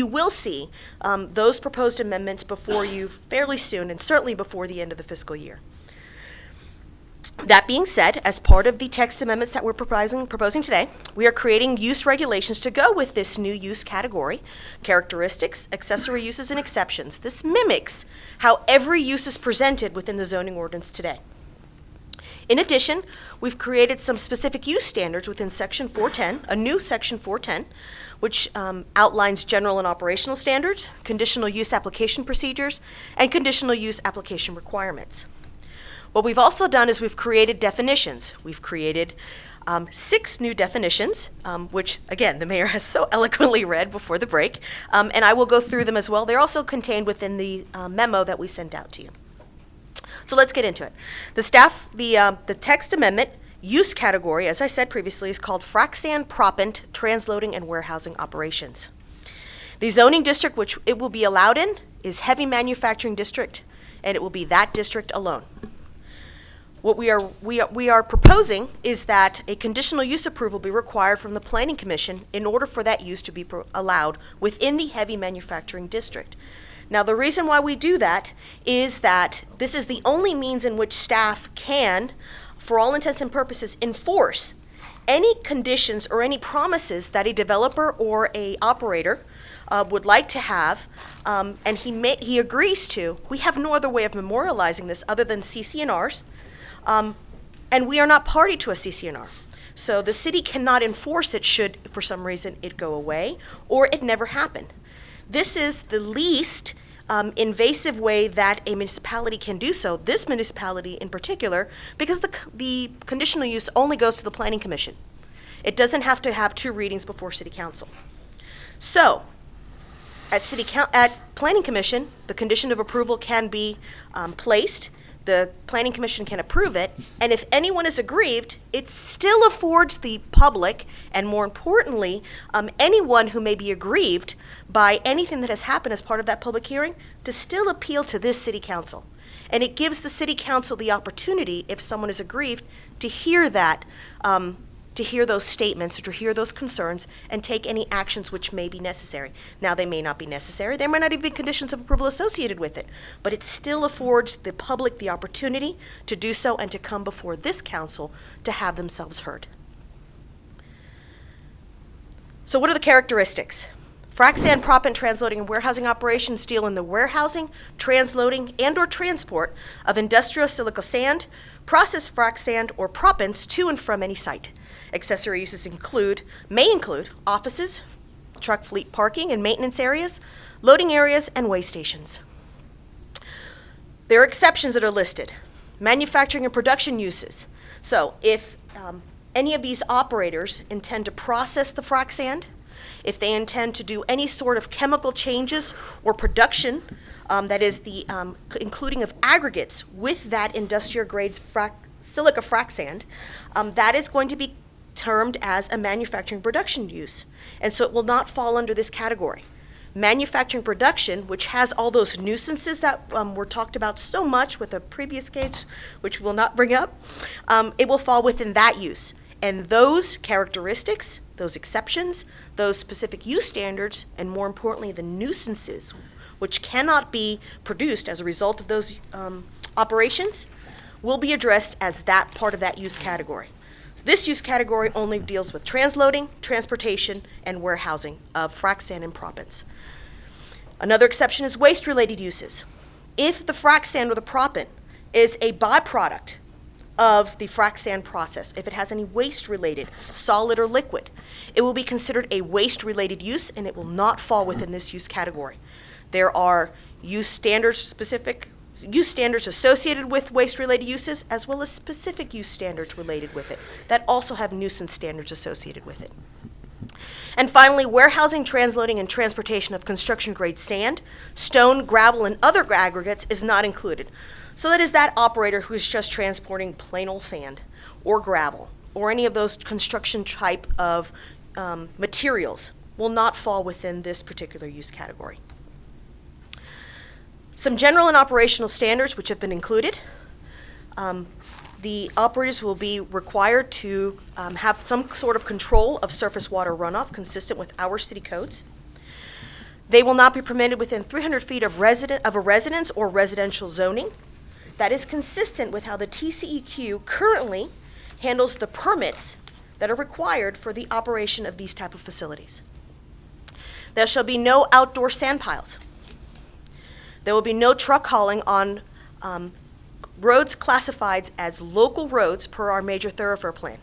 will see those proposed amendments before you fairly soon, and certainly before the end of the fiscal year. That being said, as part of the text amendments that we're proposing today, we are creating use regulations to go with this new use category, characteristics, accessory uses, and exceptions. This mimics how every use is presented within the zoning ordinance today. In addition, we've created some specific use standards within Section 410, a new Section 410, which outlines general and operational standards, conditional use application procedures, and conditional use application requirements. What we've also done is we've created definitions. We've created 6 new definitions, which, again, the mayor has so eloquently read before the break, and I will go through them as well. They're also contained within the memo that we sent out to you. So let's get into it. The text amendment use category, as I said previously, is called Frac Sand, Proppant, Transloading, and Warehousing Operations. The zoning district which it will be allowed in is Heavy Manufacturing District, and it will be that district alone. What we are proposing is that a conditional use approval be required from the Planning Commission in order for that use to be allowed within the Heavy Manufacturing District. Now, the reason why we do that is that this is the only means in which staff can, for all intents and purposes, enforce any conditions or any promises that a developer or a operator would like to have, and he agrees to. We have no other way of memorializing this other than CC&Rs, and we are not party to a CC&R. So the city cannot enforce it should, for some reason, it go away or it never happen. This is the least invasive way that a municipality can do so, this municipality in particular, because the conditional use only goes to the Planning Commission. It doesn't have to have 2 readings before City Council. So, at Planning Commission, the condition of approval can be placed. The Planning Commission can approve it, and if anyone is aggrieved, it still affords the public, and more importantly, anyone who may be aggrieved by anything that has happened as part of that public hearing, to still appeal to this City Council. And it gives the City Council the opportunity, if someone is aggrieved, to hear that, to hear those statements, or to hear those concerns, and take any actions which may be necessary. Now, they may not be necessary. There may not even be conditions of approval associated with it, but it still affords the public the opportunity to do so and to come before this council to have themselves heard. So what are the characteristics? Frac sand, proppant, transloading, and warehousing operations deal in the warehousing, transloading, and/or transport of industrial silica sand, processed frac sand, or proppants to and from any site. Accessory uses may include offices, truck fleet parking and maintenance areas, loading areas, and weigh stations. There are exceptions that are listed. Manufacturing and production uses. So if any of these operators intend to process the frac sand, if they intend to do any sort of chemical changes or production, that is the including of aggregates with that industrial grade silica frac sand, that is going to be termed as a manufacturing production use, and so it will not fall under this category. Manufacturing production, which has all those nuisances that were talked about so much with a previous case, which we'll not bring up, it will fall within that use. And those characteristics, those exceptions, those specific use standards, and more importantly, the nuisances, which cannot be produced as a result of those operations, will be addressed as that part of that use category. This use category only deals with transloading, transportation, and warehousing of frac sand and proppants. Another exception is waste-related uses. If the frac sand or the proppant is a byproduct of the frac sand process, if it has any waste-related, solid or liquid, it will be considered a waste-related use, and it will not fall within this use category. There are use standards associated with waste-related uses, as well as specific use standards related with it that also have nuisance standards associated with it. And finally, warehousing, transloading, and transportation of construction-grade sand, stone, gravel, and other aggregates is not included. So that is that operator who is just transporting plain old sand or gravel or any of those construction type of materials will not fall within this particular use category. Some general and operational standards which have been included. The operators will be required to have some sort of control of surface water runoff consistent with our city codes. They will not be permitted within 300 feet of a residence or residential zoning. That is consistent with how the TCEQ currently handles the permits that are required for the operation of these type of facilities. There shall be no outdoor sand piles. There will be no truck hauling on roads classified as local roads per our major thoroughfare plan.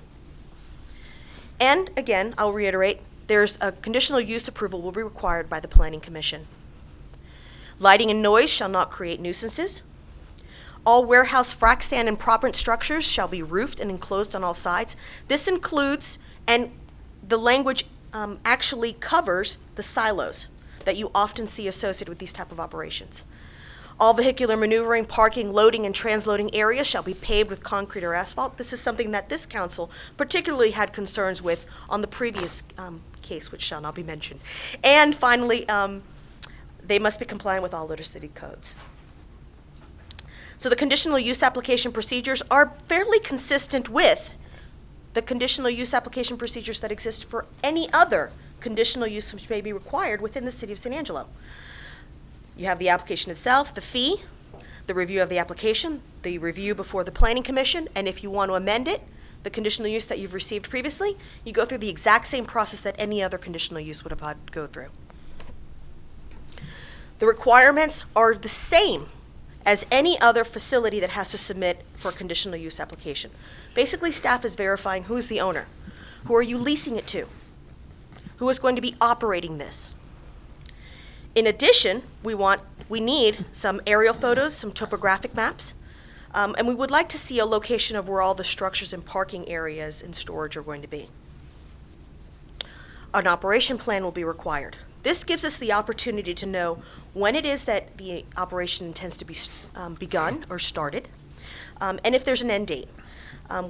And again, I'll reiterate, there's a conditional use approval will be required by the Planning Commission. Lighting and noise shall not create nuisances. All warehouse frac sand and proppant structures shall be roofed and enclosed on all sides. This includes, and the language actually covers, the silos that you often see associated with these type of operations. All vehicular maneuvering, parking, loading, and transloading areas shall be paved with concrete or asphalt. This is something that this council particularly had concerns with on the previous case, which shall not be mentioned. And finally, they must be compliant with all Neuter City codes. So the conditional use application procedures are fairly consistent with the conditional use application procedures that exist for any other conditional use which may be required within the city of San Angelo. You have the application itself, the fee, the review of the application, the review before the planning commission, and if you want to amend it, the conditional use that you've received previously, you go through the exact same process that any other conditional use would have had to go through. The requirements are the same as any other facility that has to submit for a conditional use application. Basically, staff is verifying who's the owner, who are you leasing it to, who is going to be operating this. In addition, we need some aerial photos, some topographic maps, and we would like to see a location of where all the structures and parking areas and storage are going to be. An operation plan will be required. This gives us the opportunity to know when it is that the operation intends to be begun or started, and if there's an end date.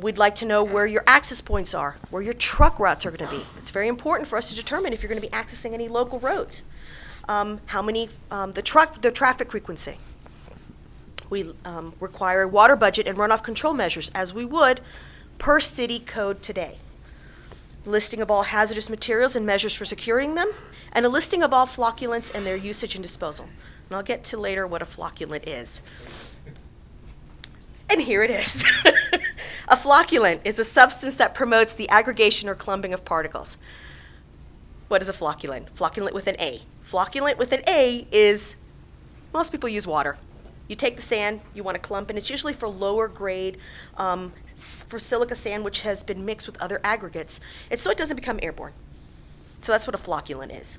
We'd like to know where your access points are, where your truck routes are going to be. It's very important for us to determine if you're going to be accessing any local roads. How many, the traffic frequency. We require a water budget and runoff control measures, as we would per city code today. Listing of all hazardous materials and measures for securing them, and a listing of all flocculants and their usage and disposal. And I'll get to later what a flocculant is. And here it is. A flocculant is a substance that promotes the aggregation or clumping of particles. What is a flocculant? Flocculant with an A. Flocculant with an A is, most people use water. You take the sand, you want to clump, and it's usually for lower grade, for silica sand, which has been mixed with other aggregates. And so it doesn't become airborne. So that's what a flocculant is.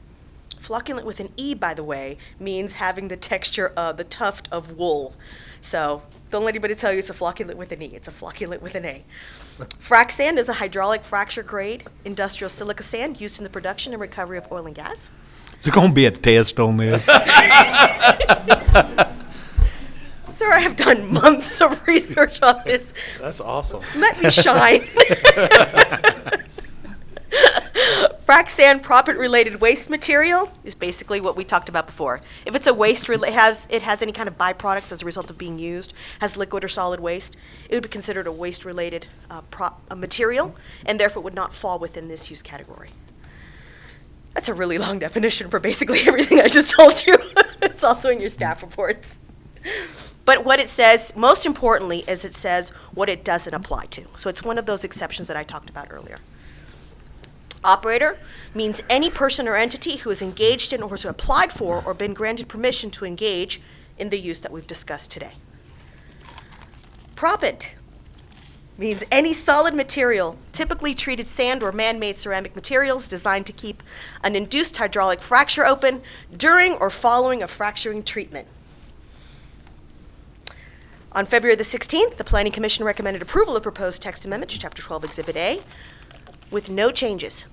Flocculant with an E, by the way, means having the texture of the tuft of wool. So don't let anybody tell you it's a flocculant with an E. It's a flocculant with an A. Frac sand is a hydraulic fracture grade industrial silica sand used in the production and recovery of oil and gas. Is there going to be a test on this? Sir, I have done months of research on this. That's awesome. Let me shine. Frac sand proppant-related waste material is basically what we talked about before. If it's a waste, it has any kind of byproducts as a result of being used, has liquid or solid waste, it would be considered a waste-related material, and therefore would not fall within this use category. That's a really long definition for basically everything I just told you. It's also in your staff reports. But what it says, most importantly, is it says what it doesn't apply to. So it's one of those exceptions that I talked about earlier. Operator means any person or entity who is engaged in or has applied for or been granted permission to engage in the use that we've discussed today. Proppant means any solid material, typically treated sand or man-made ceramic materials designed to keep an induced hydraulic fracture open during or following a fracturing treatment. On February the 16th, the Planning Commission recommended approval of proposed text amendment to Chapter 12, Exhibit A, with no changes.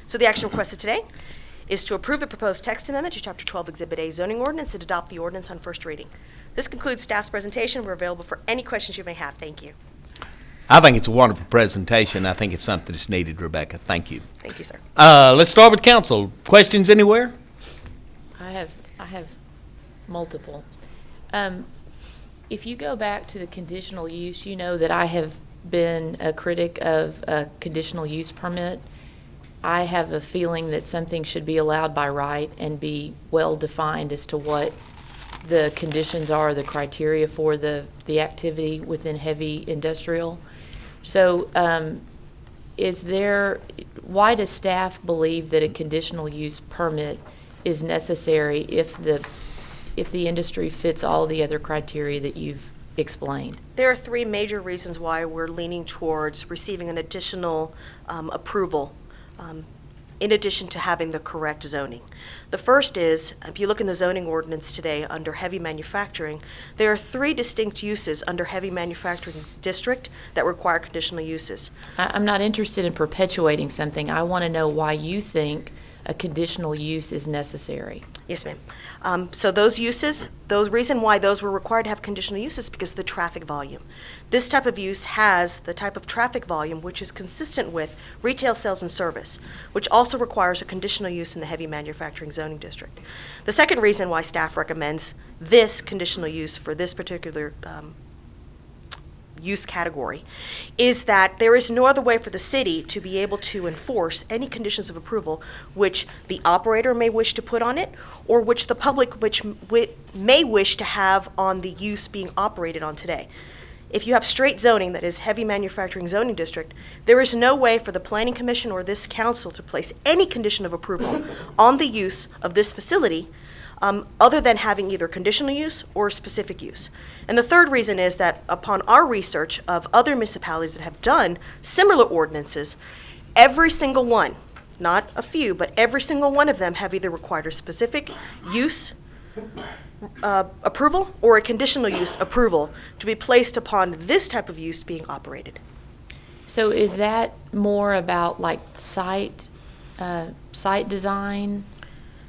So the action requested today is to approve the proposed text amendment to Chapter 12, Exhibit A zoning ordinance and adopt the ordinance on first reading. This concludes staff's presentation. We're available for any questions you may have. Thank you. I think it's a wonderful presentation. I think it's something that's needed, Rebecca. Thank you. Thank you, sir. Let's start with council. Questions anywhere? I have multiple. If you go back to the conditional use, you know that I have been a critic of a conditional use permit. I have a feeling that something should be allowed by right and be well defined as to what the conditions are, the criteria for the activity within heavy industrial. So why does staff believe that a conditional use permit is necessary if the industry fits all the other criteria that you've explained? There are three major reasons why we're leaning towards receiving an additional approval in addition to having the correct zoning. The first is, if you look in the zoning ordinance today under heavy manufacturing, there are 3 distinct uses under heavy manufacturing district that require conditional uses. I'm not interested in perpetuating something. I want to know why you think a conditional use is necessary. Yes, ma'am. So those uses, those reason why those were required to have conditional uses because of the traffic volume. This type of use has the type of traffic volume which is consistent with retail sales and service, which also requires a conditional use in the heavy manufacturing zoning district. The second reason why staff recommends this conditional use for this particular use category is that there is no other way for the city to be able to enforce any conditions of approval which the operator may wish to put on it or which the public may wish to have on the use being operated on today. If you have straight zoning that is heavy manufacturing zoning district, there is no way for the Planning Commission or this council to place any condition of approval on the use of this facility other than having either conditional use or specific use. And the third reason is that upon our research of other municipalities that have done similar ordinances, every single one, not a few, but every single one of them have either required a specific use approval or a conditional use approval to be placed upon this type of use being operated. So is that more about like site design?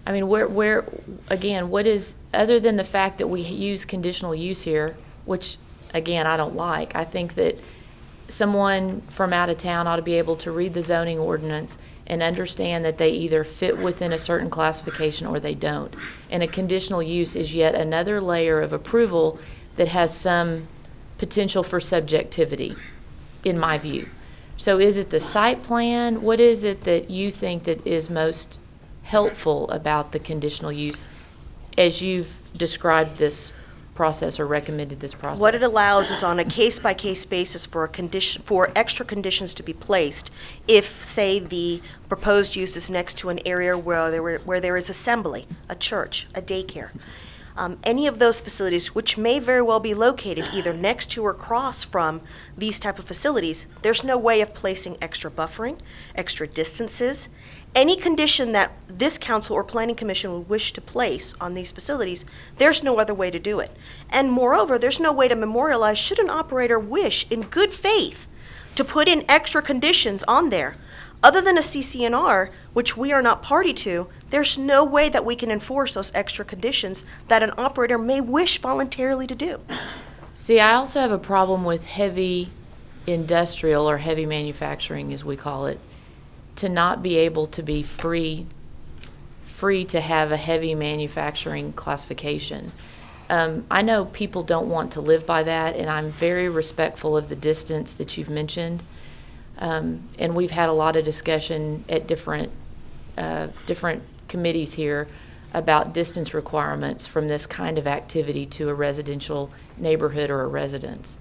I mean, where again, what is, other than the fact that we use conditional use here, which again, I don't like, I think that someone from out of town ought to be able to read the zoning ordinance and understand that they either fit within a certain classification or they don't. And a conditional use is yet another layer of approval that has some potential for subjectivity, in my view. So is it the site plan? What is it that you think that is most helpful about the conditional use as you've described this process or recommended this process? What it allows is on a case-by-case basis for a condition, for extra conditions to be placed if, say, the proposed use is next to an area where there is assembly, a church, a daycare. Any of those facilities, which may very well be located either next to or across from these type of facilities, there's no way of placing extra buffering, extra distances. Any condition that this council or planning commission would wish to place on these facilities, there's no other way to do it. And moreover, there's no way to memorialize should an operator wish in good faith to put in extra conditions on there. Other than a CCNR, which we are not party to, there's no way that we can enforce those extra conditions that an operator may wish voluntarily to do. See, I also have a problem with heavy industrial or heavy manufacturing, as we call it, to not be able to be free to have a heavy manufacturing classification. I know people don't want to live by that, and I'm very respectful of the distance that you've mentioned. And we've had a lot of discussion at different committees here about distance requirements from this kind of activity to a residential neighborhood or a residence.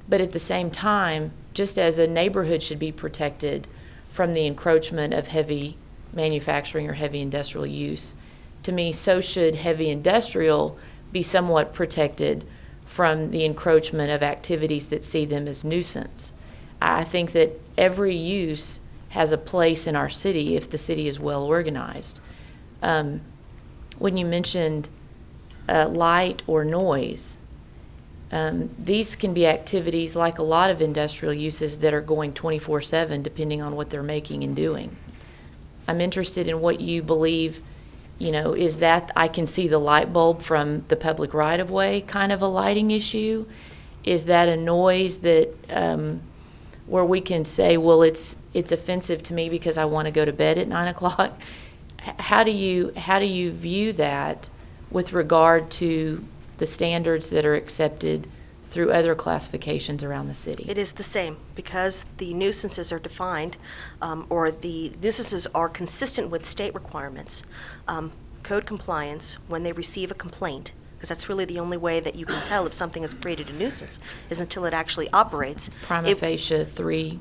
But at the same time, just as a neighborhood should be protected from the encroachment of heavy manufacturing or heavy industrial use, to me, so should heavy industrial be somewhat protected from the encroachment of activities that see them as nuisance. I think that every use has a place in our city if the city is well organized. When you mentioned light or noise, these can be activities like a lot of industrial uses that are going 24/7 depending on what they're making and doing. I'm interested in what you believe, is that I can see the light bulb from the public right-of-way kind of a lighting issue? Is that a noise that where we can say, well, it's offensive to me because I want to go to bed at 9 o'clock? How do you view that with regard to the standards that are accepted through other classifications around the city? It is the same because the nuisances are defined or the nuisances are consistent with state requirements. Code compliance, when they receive a complaint, because that's really the only way that you can tell if something has created a nuisance, is until it actually operates. Prima facie 3,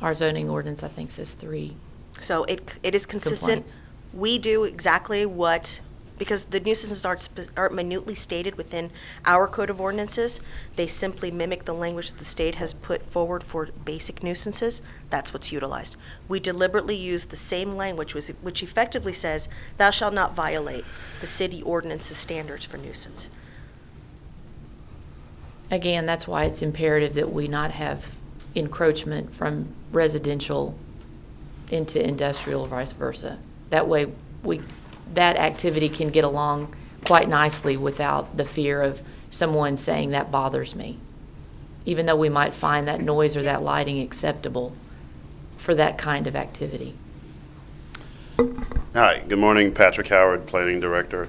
our zoning ordinance, I think, says 3. So it is consistent. Complaints. We do exactly what because the nuisances aren't minutely stated within our code of ordinances. They simply mimic the language that the state has put forward for basic nuisances. That's what's utilized. We deliberately use the same language, which effectively says, thou shalt not violate the city ordinance's standards for nuisance. Again, that's why it's imperative that we not have encroachment from residential into industrial or vice versa. That way, that activity can get along quite nicely without the fear of someone saying that bothers me. Even though we might find that noise or that lighting acceptable for that kind of activity. Hi, good morning, Patrick Howard, Planning Director.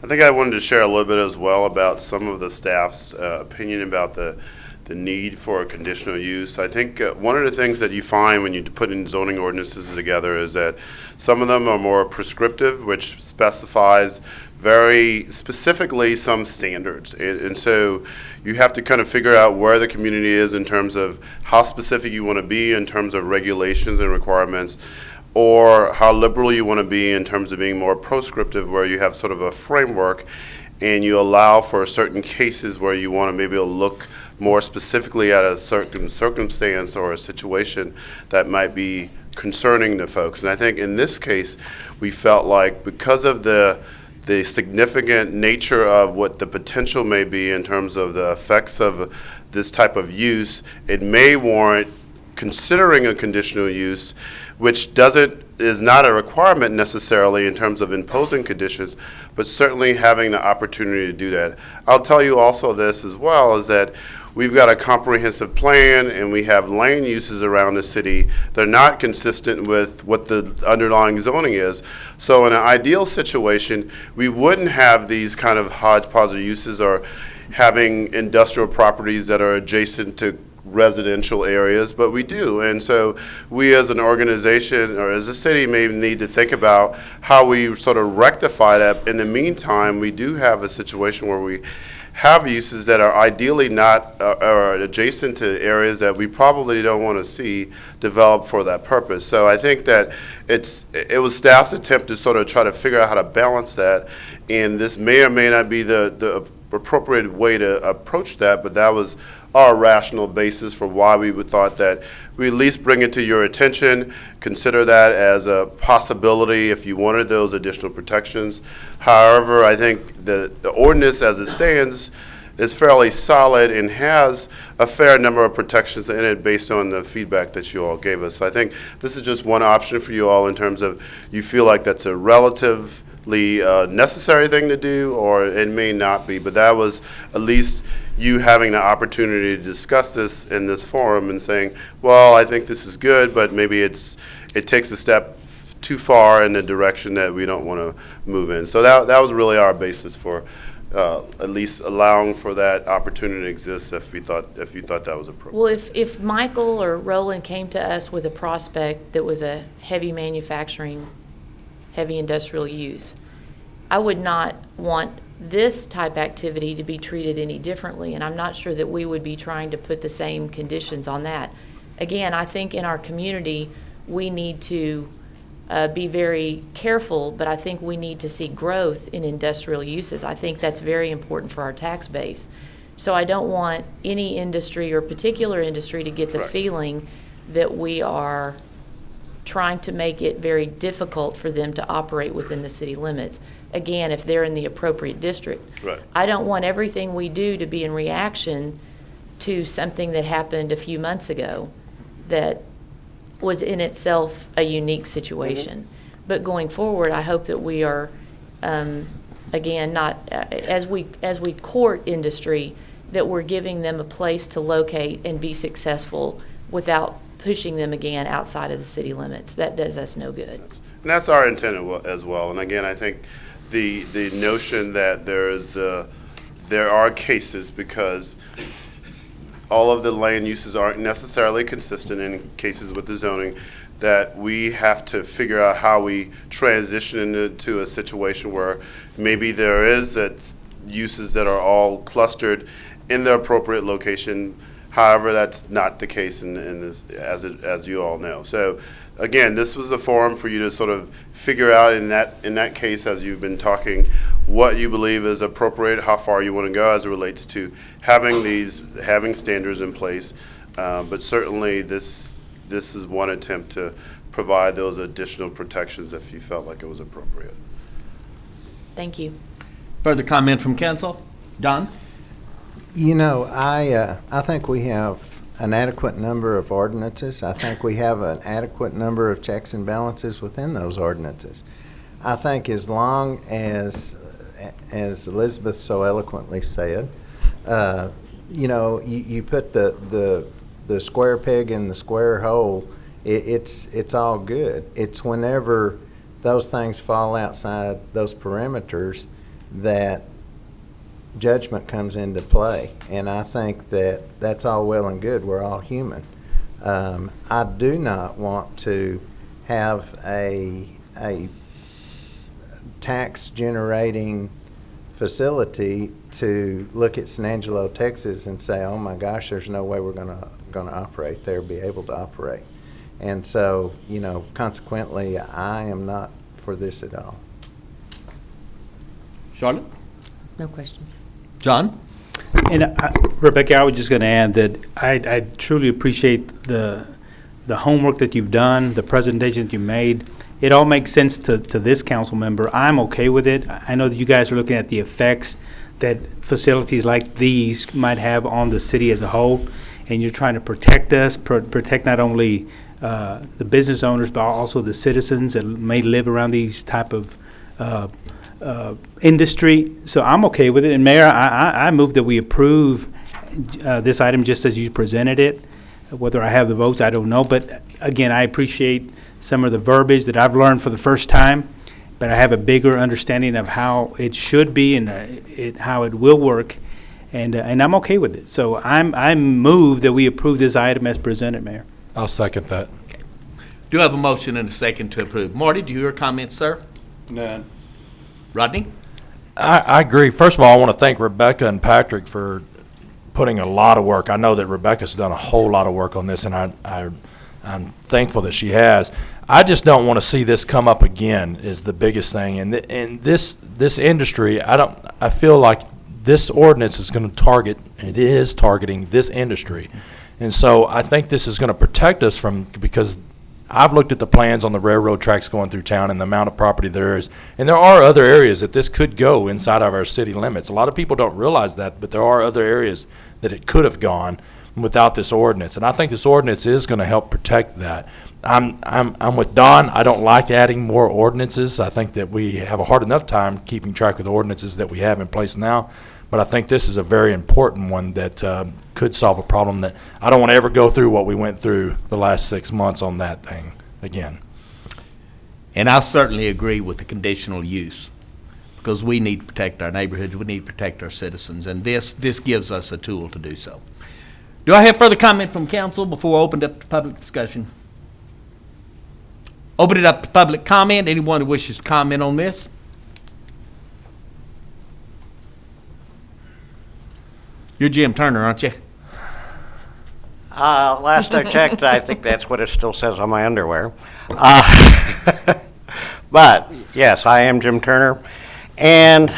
I think I wanted to share a little bit as well about some of the staff's opinion about the need for a conditional use. I think one of the things that you find when you put in zoning ordinances together is that some of them are more prescriptive, which specifies very specifically some standards. And so you have to kind of figure out where the community is in terms of how specific you want to be in terms of regulations and requirements, or how liberal you want to be in terms of being more proscriptive, where you have sort of a framework and you allow for certain cases where you want to maybe look more specifically at a certain circumstance or a situation that might be concerning to folks. And I think in this case, we felt like because of the significant nature of what the potential may be in terms of the effects of this type of use, it may warrant considering a conditional use, which is not a requirement necessarily in terms of imposing conditions, but certainly having the opportunity to do that. I'll tell you also this as well, is that we've got a comprehensive plan and we have land uses around the city. They're not consistent with what the underlying zoning is. So in an ideal situation, we wouldn't have these kind of hodgepodge of uses or having industrial properties that are adjacent to residential areas, but we do. And so we as an organization or as a city may need to think about how we sort of rectify that. In the meantime, we do have a situation where we have uses that are ideally not or adjacent to areas that we probably don't want to see developed for that purpose. So I think that it was staff's attempt to sort of try to figure out how to balance that, and this may or may not be the appropriate way to approach that, but that was our rational basis for why we would thought that we at least bring it to your attention, consider that as a possibility if you wanted those additional protections. However, I think the ordinance as it stands is fairly solid and has a fair number of protections in it based on the feedback that you all gave us. So I think this is just one option for you all in terms of you feel like that's a relatively necessary thing to do, or it may not be, but that was at least you having the opportunity to discuss this in this forum and saying, well, I think this is good, but maybe it takes a step too far in the direction that we don't want to move in. So that was really our basis for at least allowing for that opportunity to exist if you thought that was appropriate. Well, if Michael or Roland came to us with a prospect that was a heavy manufacturing, heavy industrial use, I would not want this type activity to be treated any differently, and I'm not sure that we would be trying to put the same conditions on that. Again, I think in our community we need to be very careful, but I think we need to see growth in industrial uses. I think that's very important for our tax base. So I don't want any industry or particular industry to get the feeling that we are trying to make it very difficult for them to operate within the city limits. Again, if they're in the appropriate district. Right. I don't want everything we do to be in reaction to something that happened a few months ago that was in itself a unique situation. But going forward, I hope that we are, again, not, as we court industry, that we're giving them a place to locate and be successful without pushing them again outside of the city limits. That does us no good. And that's our intent as well. And again, I think the notion that there are cases, because all of the land uses aren't necessarily consistent in cases with the zoning, that we have to figure out how we transition into a situation where maybe there is that uses that are all clustered in the appropriate location. However, that's not the case in this, as you all know. So again, this was a forum for you to sort of figure out in that case, as you've been talking, what you believe is appropriate, how far you want to go as it relates to having standards in place. But certainly this is one attempt to provide those additional protections if you felt like it was appropriate. Thank you. Further comment from council? Don? You know, I think we have an adequate number of ordinances. I think we have an adequate number of checks and balances within those ordinances. I think as long as Elizabeth so eloquently said, you know, you put the square peg in the square hole, it's all good. It's whenever those things fall outside those perimeters that judgment comes into play. And I think that that's all well and good. We're all human. I do not want to have a tax generating facility to look at San Angelo, Texas and say, oh my gosh, there's no way we're gonna operate there, be able to operate. And so, you know, consequently, I am not for this at all. Charlotte? No questions. John? And Rebecca, I was just going to add that I truly appreciate the homework that you've done, the presentations you made. It all makes sense to this council member. I'm okay with it. I know that you guys are looking at the effects that facilities like these might have on the city as a whole, and you're trying to protect us, protect not only the business owners, but also the citizens that may live around these type of industry. So I'm okay with it. And Mayor, I move that we approve this item just as you presented it. Whether I have the votes, I don't know. But again, I appreciate some of the verbiage that I've learned for the first time, but I have a bigger understanding of how it should be and how it will work. And I'm okay with it. So I'm moved that we approve this item as presented, Mayor. I'll second that. Okay. Do have a motion and a second to approve. Marty, do you hear a comment, sir? None. Rodney? I agree. First of all, I want to thank Rebecca and Patrick for putting a lot of work. I know that Rebecca's done a whole lot of work on this, and I'm thankful that she has. I just don't want to see this come up again is the biggest thing. And this industry, I feel like this ordinance is going to target, and it is targeting this industry. And so I think this is going to protect us because I've looked at the plans on the railroad tracks going through town and the amount of property there is. And there are other areas that this could go inside of our city limits. A lot of people don't realize that, but there are other areas that it could have gone without this ordinance. And I think this ordinance is going to help protect that. I'm with Don. I don't like adding more ordinances. I think that we have a hard enough time keeping track of the ordinances that we have in place now. But I think this is a very important one that could solve a problem that I don't want to ever go through what we went through the last 6 months on that thing again. And I certainly agree with the conditional use because we need to protect our neighborhoods, we need to protect our citizens, and this gives us a tool to do so. Do I have further comment from council before I open it up to public discussion? Open it up to public comment. Anyone who wishes to comment on this? You're Jim Turner, aren't you? Last I checked, I think that's what it still says on my underwear. But, yes, I am Jim Turner. And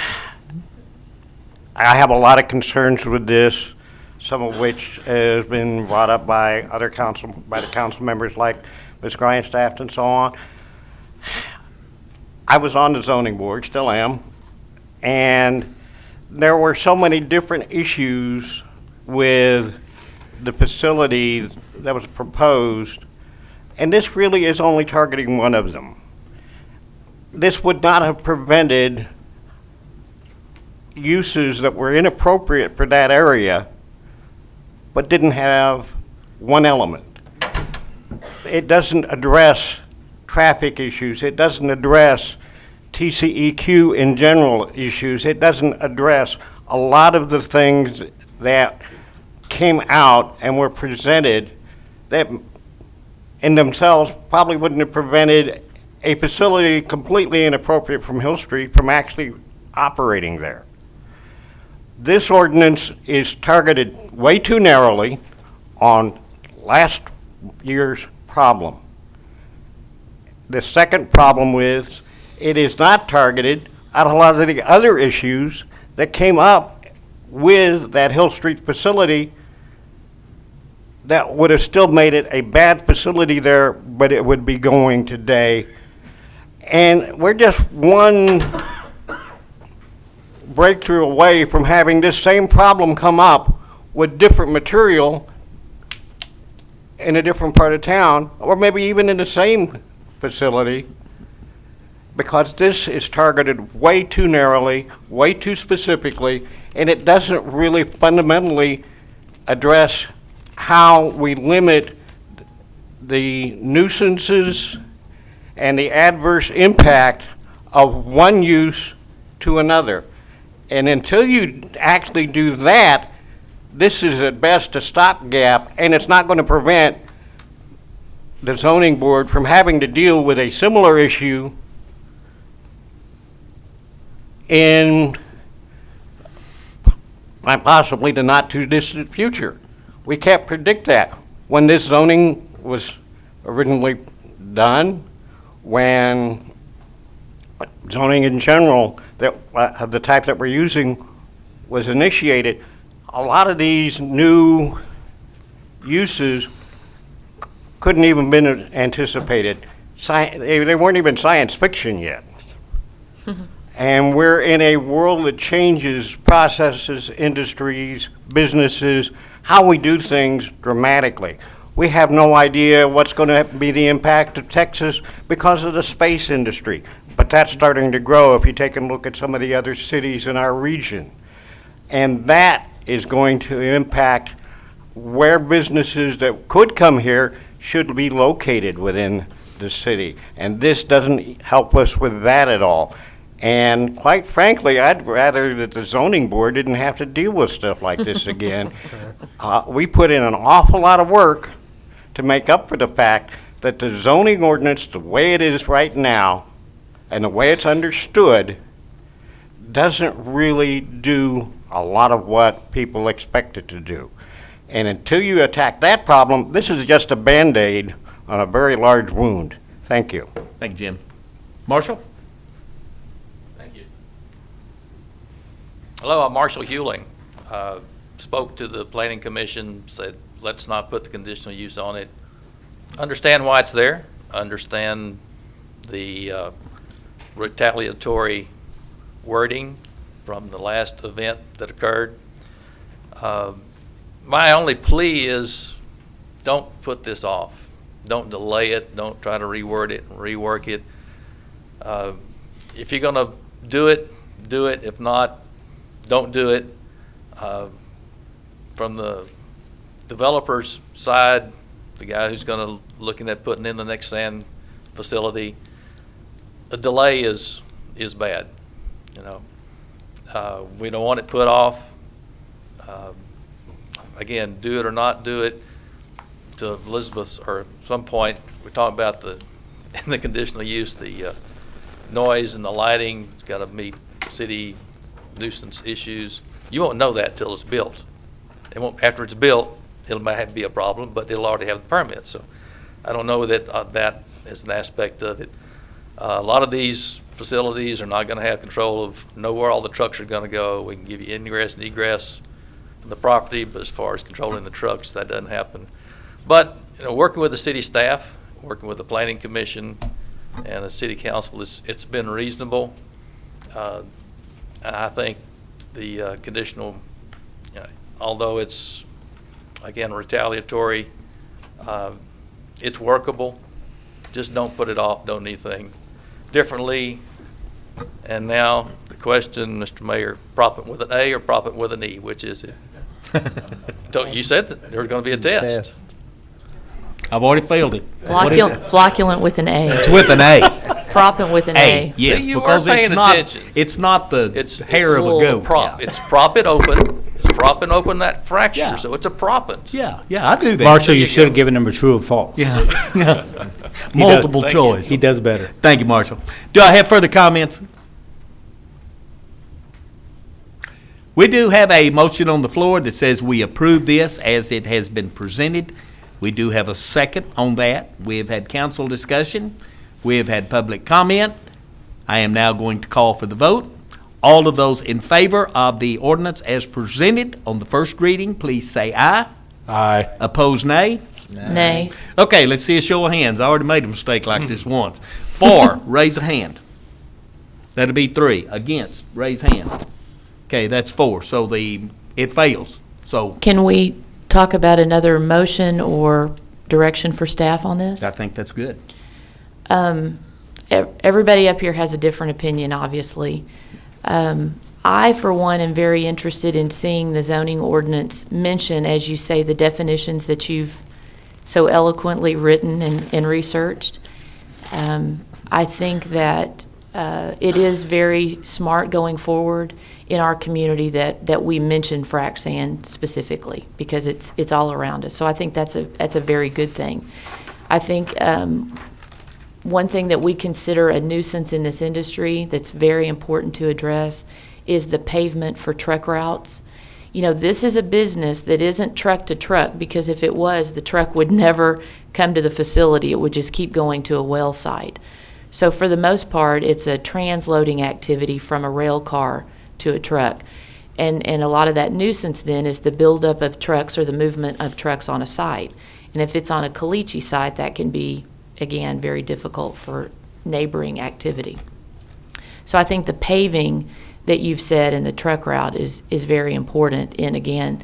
I have a lot of concerns with this, some of which has been brought up by the council members like Ms. Grindstaff and so on. I was on the zoning board, still am, and there were so many different issues with the facility that was proposed, and this really is only targeting one of them. This would not have prevented uses that were inappropriate for that area, but didn't have one element. It doesn't address traffic issues. It doesn't address TCEQ in general issues. It doesn't address a lot of the things that came out and were presented that in themselves probably wouldn't have prevented a facility completely inappropriate from Hill Street from actually operating there. This ordinance is targeted way too narrowly on last year's problem. The second problem with it is not targeted out of a lot of the other issues that came up with that Hill Street facility that would have still made it a bad facility there, but it would be going today. And we're just one breakthrough away from having this same problem come up with different material in a different part of town, or maybe even in the same facility, because this is targeted way too narrowly, way too specifically, and it doesn't really fundamentally address how we limit the nuisances and the adverse impact of one use to another. And until you actually do that, this is at best a stopgap, and it's not going to prevent the zoning board from having to deal with a similar issue in possibly the not too distant future. We can't predict that. When this zoning was originally done, when zoning in general, that the type that we're using was initiated, a lot of these new uses couldn't even been anticipated. They weren't even science fiction yet. And we're in a world that changes processes, industries, businesses, how we do things dramatically. We have no idea what's going to be the impact of Texas because of the space industry. But that's starting to grow if you take a look at some of the other cities in our region. And that is going to impact where businesses that could come here should be located within the city. And this doesn't help us with that at all. And quite frankly, I'd rather that the zoning board didn't have to deal with stuff like this again. We put in an awful lot of work to make up for the fact that the zoning ordinance, the way it is right now, and the way it's understood, doesn't really do a lot of what people expect it to do. And until you attack that problem, this is just a Band-Aid on a very large wound. Thank you. Thank you, Jim. Marshall? Hello, I'm Marshall Hewling. Spoke to the Planning Commission, said let's not put the conditional use on it. Understand why it's there, understand the retaliatory wording from the last event that occurred. My only plea is don't put this off. Don't delay it. Don't try to reword it and rework it. If you're going to do it, do it. If not, don't do it. From the developer's side, the guy who's going to looking at putting in the next sand facility, a delay is bad. You know, we don't want it put off. Again, do it or not do it. To Elizabeth's, or at some point, we're talking about in the conditional use, the noise and the lighting. It's got to meet city nuisance issues. You won't know that till it's built. It won't, after it's built, it might have to be a problem, but it'll already have the permit. So I don't know that that is an aspect of it. A lot of these facilities are not going to have control of know where all the trucks are going to go. We can give you ingress and egress from the property, but as far as controlling the trucks, that doesn't happen. But you know, working with the city staff, working with the Planning Commission and the City Council, it's been reasonable. I think the conditional, you know, although it's, again, retaliatory, it's workable. Just don't put it off, don't anything differently. And now the question, Mr. Mayor, prop it with an A or prop it with an E, which is it? So you said that there was going to be a test. I've already failed it. Flocculent with an A. It's with an A. Proppant with an A. Yes, See, you because weren't paying attention. It's not the hair of a goat. Prop. It's prop it open. It's propping open that fracture, Yeah. so it's a proppant. Yeah, I do that. Marshall, you should have given him a true or false. Yeah. Multiple choice. He does better. Thank you, Marshall. Do I have further comments? We do have a motion on the floor that says we approve this as it has been presented. We do have a second on that. We have had council discussion. We have had public comment. I am now going to call for the vote. All of those in favor of the ordinance as presented on the first reading, please say aye. Aye. Opposed, nay? Nay. Okay, let's see a show of hands. I already made a mistake like this once. For, raise a hand. That'll be 3. Against, raise hand. Okay, that's 4. So it fails. So Can we talk about another motion or direction for staff on this? I think that's good. Everybody up here has a different opinion, obviously. I, for one, am very interested in seeing the zoning ordinance mention, as you say, the definitions that you've so eloquently written and researched. I think that it is very smart going forward in our community that we mention frac sand specifically, because it's all around us. So I think that's a very good thing. I think one thing that we consider a nuisance in this industry that's very important to address is the pavement for truck routes. You know, this is a business that isn't truck to truck, because if it was, the truck would never come to the facility. It would just keep going to a well site. So for the most part, it's a transloading activity from a rail car to a truck. And a lot of that nuisance then is the buildup of trucks or the movement of trucks on a site. And if it's on a caliche site, that can be, again, very difficult for neighboring activity. So I think the paving that you've said in the truck route is very important in, again,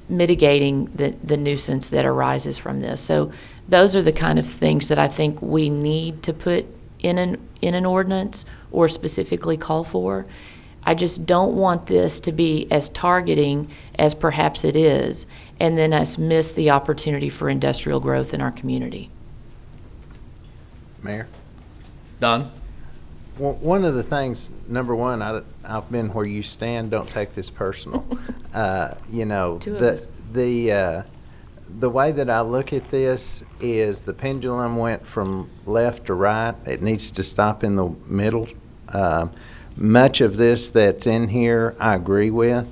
mitigating the nuisance that arises from this. So those are the kind of things that I think we need to put in an ordinance or specifically call for. I just don't want this to be as targeting as perhaps it is, and then us miss the opportunity for industrial growth in our community. Mayor? Don? One of the things, number one, I've been where you stand, don't take this personal. You know, Two of us. the way that I look at this is the pendulum went from left to right. It needs to stop in the middle. Much of this that's in here, I agree with.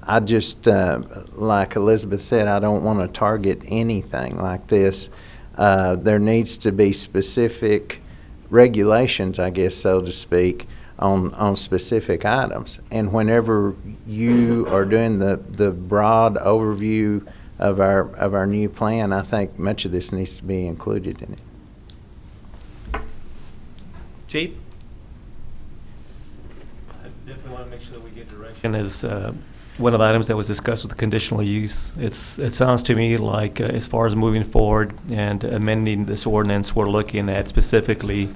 I just, like Elizabeth said, I don't want to target anything like this. There needs to be specific regulations, I guess, so to speak, on specific items. And whenever you are doing the broad overview of our new plan, I think much of this needs to be included in it. Chief? I definitely want to make sure that we get direction. As one of the items that was discussed with the conditional use, it sounds to me like as far as moving forward and amending this ordinance, we're looking at specifically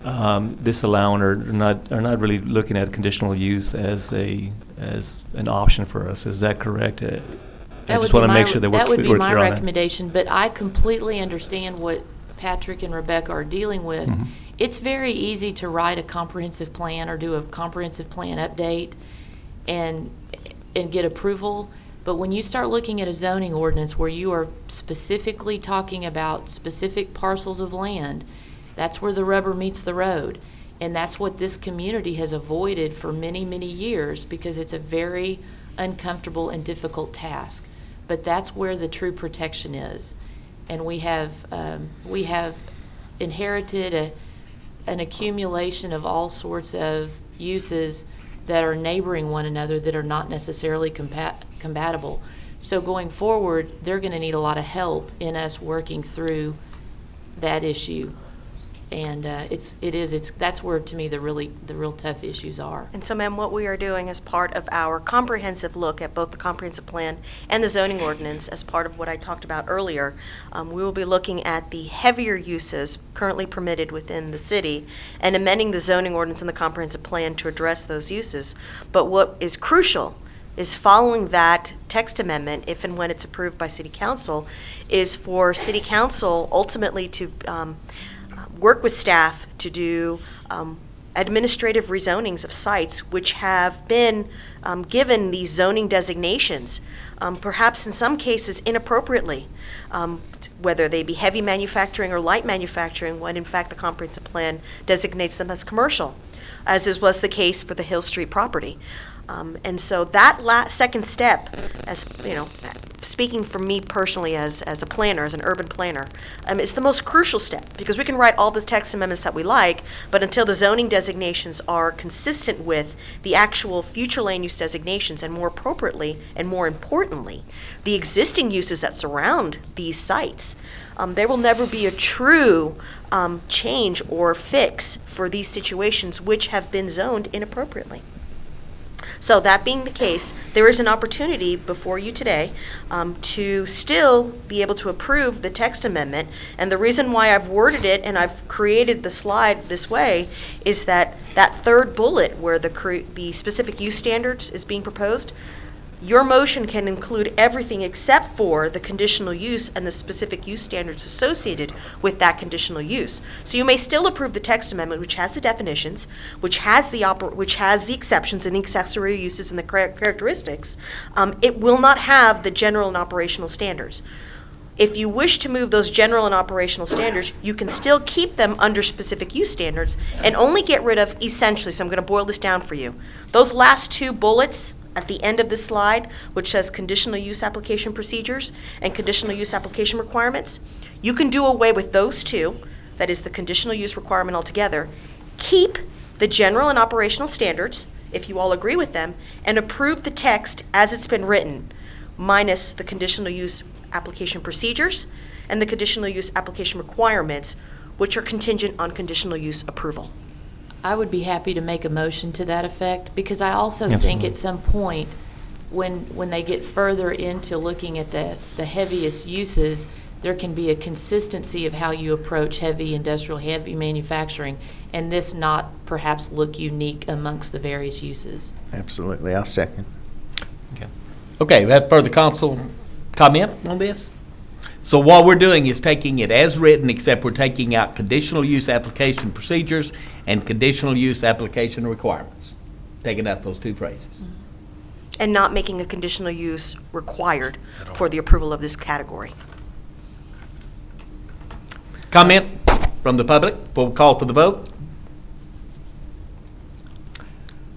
disallowing or not really looking at conditional use as an option for us. Is that correct? I just want to make sure that we're clear on that. That would be my recommendation, but I completely understand what Patrick and Rebecca are dealing with. Mm-hmm. It's very easy to write a comprehensive plan or do a comprehensive plan update and get approval, but when you start looking at a zoning ordinance where you are specifically talking about specific parcels of land, that's where the rubber meets the road. And that's what this community has avoided for many, many years, because it's a very uncomfortable and difficult task. But that's where the true protection is. And we have inherited an accumulation of all sorts of uses that are neighboring one another that are not necessarily compatible. So going forward, they're going to need a lot of help in us working through that issue. And that's where, to me, the real tough issues are. And so, ma'am, what we are doing as part of our comprehensive look at both the comprehensive plan and the zoning ordinance, as part of what I talked about earlier, we will be looking at the heavier uses currently permitted within the city and amending the zoning ordinance and the comprehensive plan to address those uses. But what is crucial is following that text amendment, if and when it's approved by City Council, is for City Council ultimately to work with staff to do administrative rezonings of sites which have been given these zoning designations, perhaps in some cases inappropriately, whether they be heavy manufacturing or light manufacturing, when in fact the comprehensive plan designates them as commercial, as was the case for the Hill Street property. And so that second step, as you know, speaking for me personally as a planner, as an urban planner, is the most crucial step, because we can write all the text amendments that we like, but until the zoning designations are consistent with the actual future land use designations, and more appropriately and more importantly, the existing uses that surround these sites, there will never be a true change or fix for these situations which have been zoned inappropriately. So that being the case, there is an opportunity before you today to still be able to approve the text amendment. And the reason why I've worded it and I've created the slide this way is that third bullet where the specific use standards is being proposed, your motion can include everything except for the conditional use and the specific use standards associated with that conditional use. So you may still approve the text amendment, which has the definitions, which has the exceptions and the accessory uses and the characteristics. It will not have the general and operational standards. If you wish to move those general and operational standards, you can still keep them under specific use standards and only get rid of, essentially, so I'm going to boil this down for you, those last two bullets at the end of this slide, which says conditional use application procedures and conditional use application requirements. You can do away with those two, that is the conditional use requirement altogether, keep the general and operational standards, if you all agree with them, and approve the text as it's been written, minus the conditional use application procedures and the conditional use application requirements, which are contingent on conditional use approval. I would be happy to make a motion to that effect, because I also think at some point, when they get further into looking at the heaviest uses, there can be a consistency of how you approach heavy industrial, heavy manufacturing, and this not perhaps look unique amongst the various uses. Absolutely, I'll second. Okay, we have further council comment on this? So what we're doing is taking it as written, except we're taking out conditional use application procedures and conditional use application requirements. Taking out those two phrases. And not making a conditional use required for the approval of this category. Comment from the public before we call for the vote?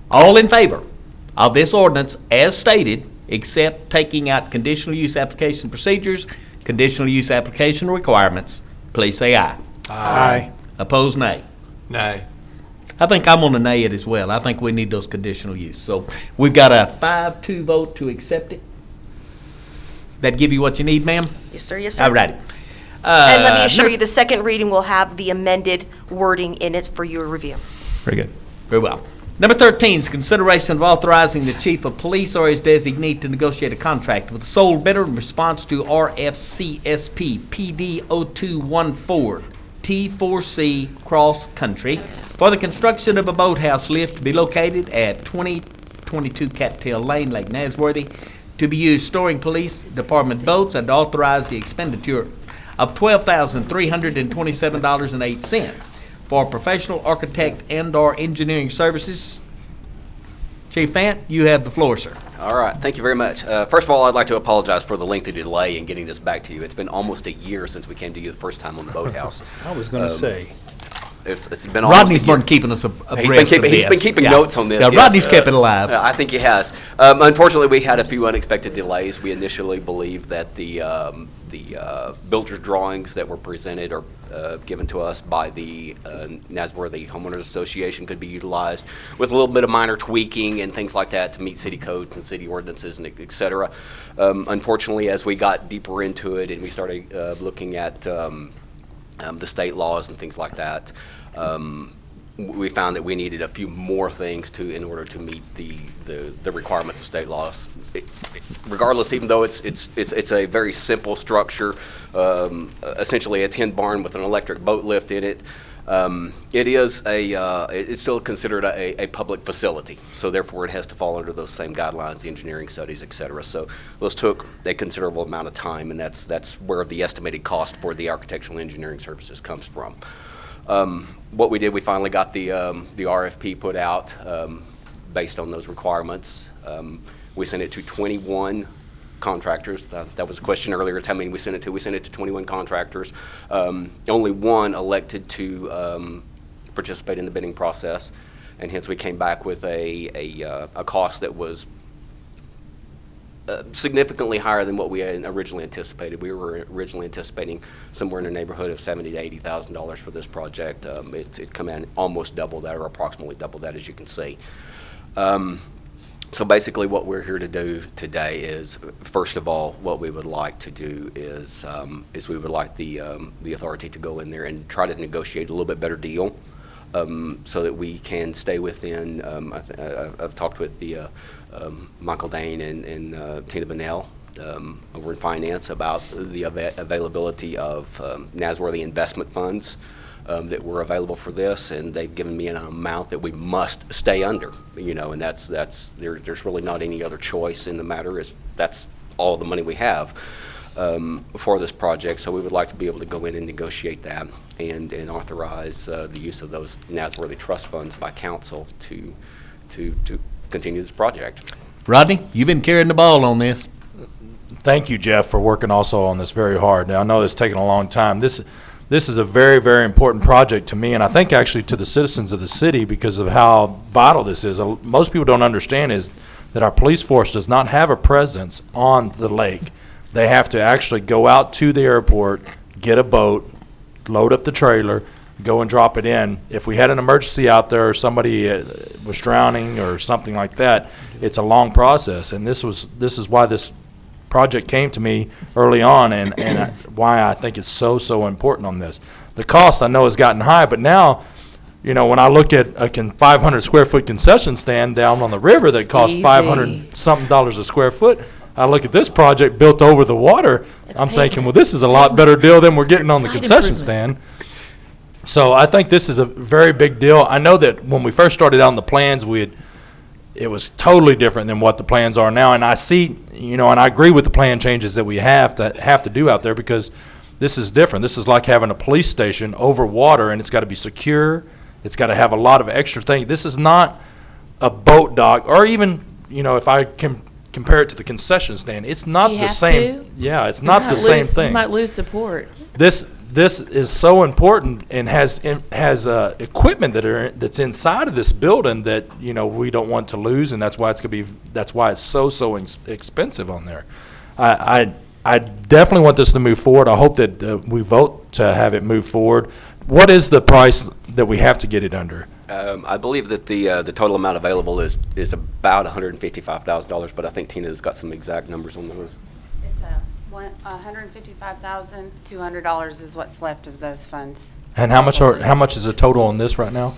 All in favor of this ordinance as stated, except taking out conditional use application procedures, conditional use application requirements, please say aye. Aye. Opposed, nay. Nay. I think I'm on a nay it as well. I think we need those conditional use. So we've got a 5-2 vote to accept it. That give you what you need, ma'am? Yes, sir. Yes, sir. All righty. And let me assure you, the second reading will have the amended wording in it for your review. Very good. Very well. Number 13 is consideration of authorizing the chief of police or his designee to negotiate a contract with the sole bidder in response to RFCSP PD 0214 T4C Cross Country for the construction of a boathouse lift to be located at 2022 Cattail Lane, Lake Nasworthy, to be used storing police department boats, and authorize the expenditure of $12,327.08 for professional architect and/or engineering services. Chief Fant, you have the floor, sir. All right, thank you very much. First of all, I'd like to apologize for the lengthy delay in getting this back to you. It's been almost a year since we came to you the first time on the boathouse. I was going to say. It's been almost Rodney's a year. been keeping us abreast He's been keeping Yeah. notes on this. Yeah, yes. Rodney's kept it alive. I think he has. Unfortunately, we had a few unexpected delays. We initially believed that the builder's drawings that were presented or given to us by the Nasworthy Homeowners Association could be utilized with a little bit of minor tweaking and things like that to meet city codes and city ordinances and et cetera. Unfortunately, as we got deeper into it and we started looking at the state laws and things like that, we found that we needed a few more things in order to meet the requirements of state laws. Regardless, even though it's a very simple structure, essentially a tin barn with an electric boat lift in it, it's still considered a public facility. So therefore, it has to fall under those same guidelines, the engineering studies, et cetera. So those took a considerable amount of time, and that's where the estimated cost for the architectural engineering services comes from. What we did, we finally got the RFP put out based on those requirements. We sent it to 21 contractors. That was a question earlier. It's how many we sent it to. We sent it to 21 contractors. Only one elected to participate in the bidding process. and hence we came back with a cost that was significantly higher than what we had originally anticipated. We were originally anticipating somewhere in the neighborhood of $70,000 to $80,000 for this project. It come in almost double that, or approximately double that, as you can see. So basically what we're here to do today is, first of all, what we would like to do is we would like the authority to go in there and try to negotiate a little bit better deal, so that we can stay within, I've talked with the Michael Dane and Tina Bonnell over in finance about the availability of NASworthy investment funds that were available for this, and they've given me an amount that we must stay under, and there's really not any other choice in the matter. That's all the money we have for this project, so we would like to be able to go in and negotiate that and authorize the use of those NASworthy trust funds by council to continue this project. Rodney, you've been carrying the ball on this. Thank you, Jeff, for working also on this very hard. Now, I know it's taken a long time. This is a very, very important project to me, and I think actually to the citizens of the city, because of how vital this is. Most people don't understand is that our police force does not have a presence on the lake. They have to actually go out to the airport, get a boat, load up the trailer, go and drop it in. If we had an emergency out there, or somebody was drowning or something like that, it's a long process. And this is why this project came to me early on, and why I think it's so important on this. The cost I know has gotten high, but now, when I look at a 500 square foot concession stand down on the river that costs $500 something a square foot, I look at this project built over the water. I'm thinking, well, this is a lot better deal than we're getting on the concession stand. So I think this is a very big deal. I know that when we first started out on the plans, it was totally different than what the plans are now. And I see, and I agree with the plan changes that we have to do out there, because this is different. This is like having a police station over water, and it's got to be secure. It's got to have a lot of extra things. This is not a boat dock, or even, if I can compare it to the concession stand, it's not the same. Yeah, it's not the same thing. You might lose support. This is so important, and has equipment that's inside of this building that we don't want to lose, and that's why it's so expensive on there. I definitely want this to move forward. I hope that we vote to have it move forward. What is the price that we have to get it under? I believe that the total amount available is about $155,000, but I think Tina's got some exact numbers on those. It's $155,200 is what's left of those funds. And how much is the total on this right now?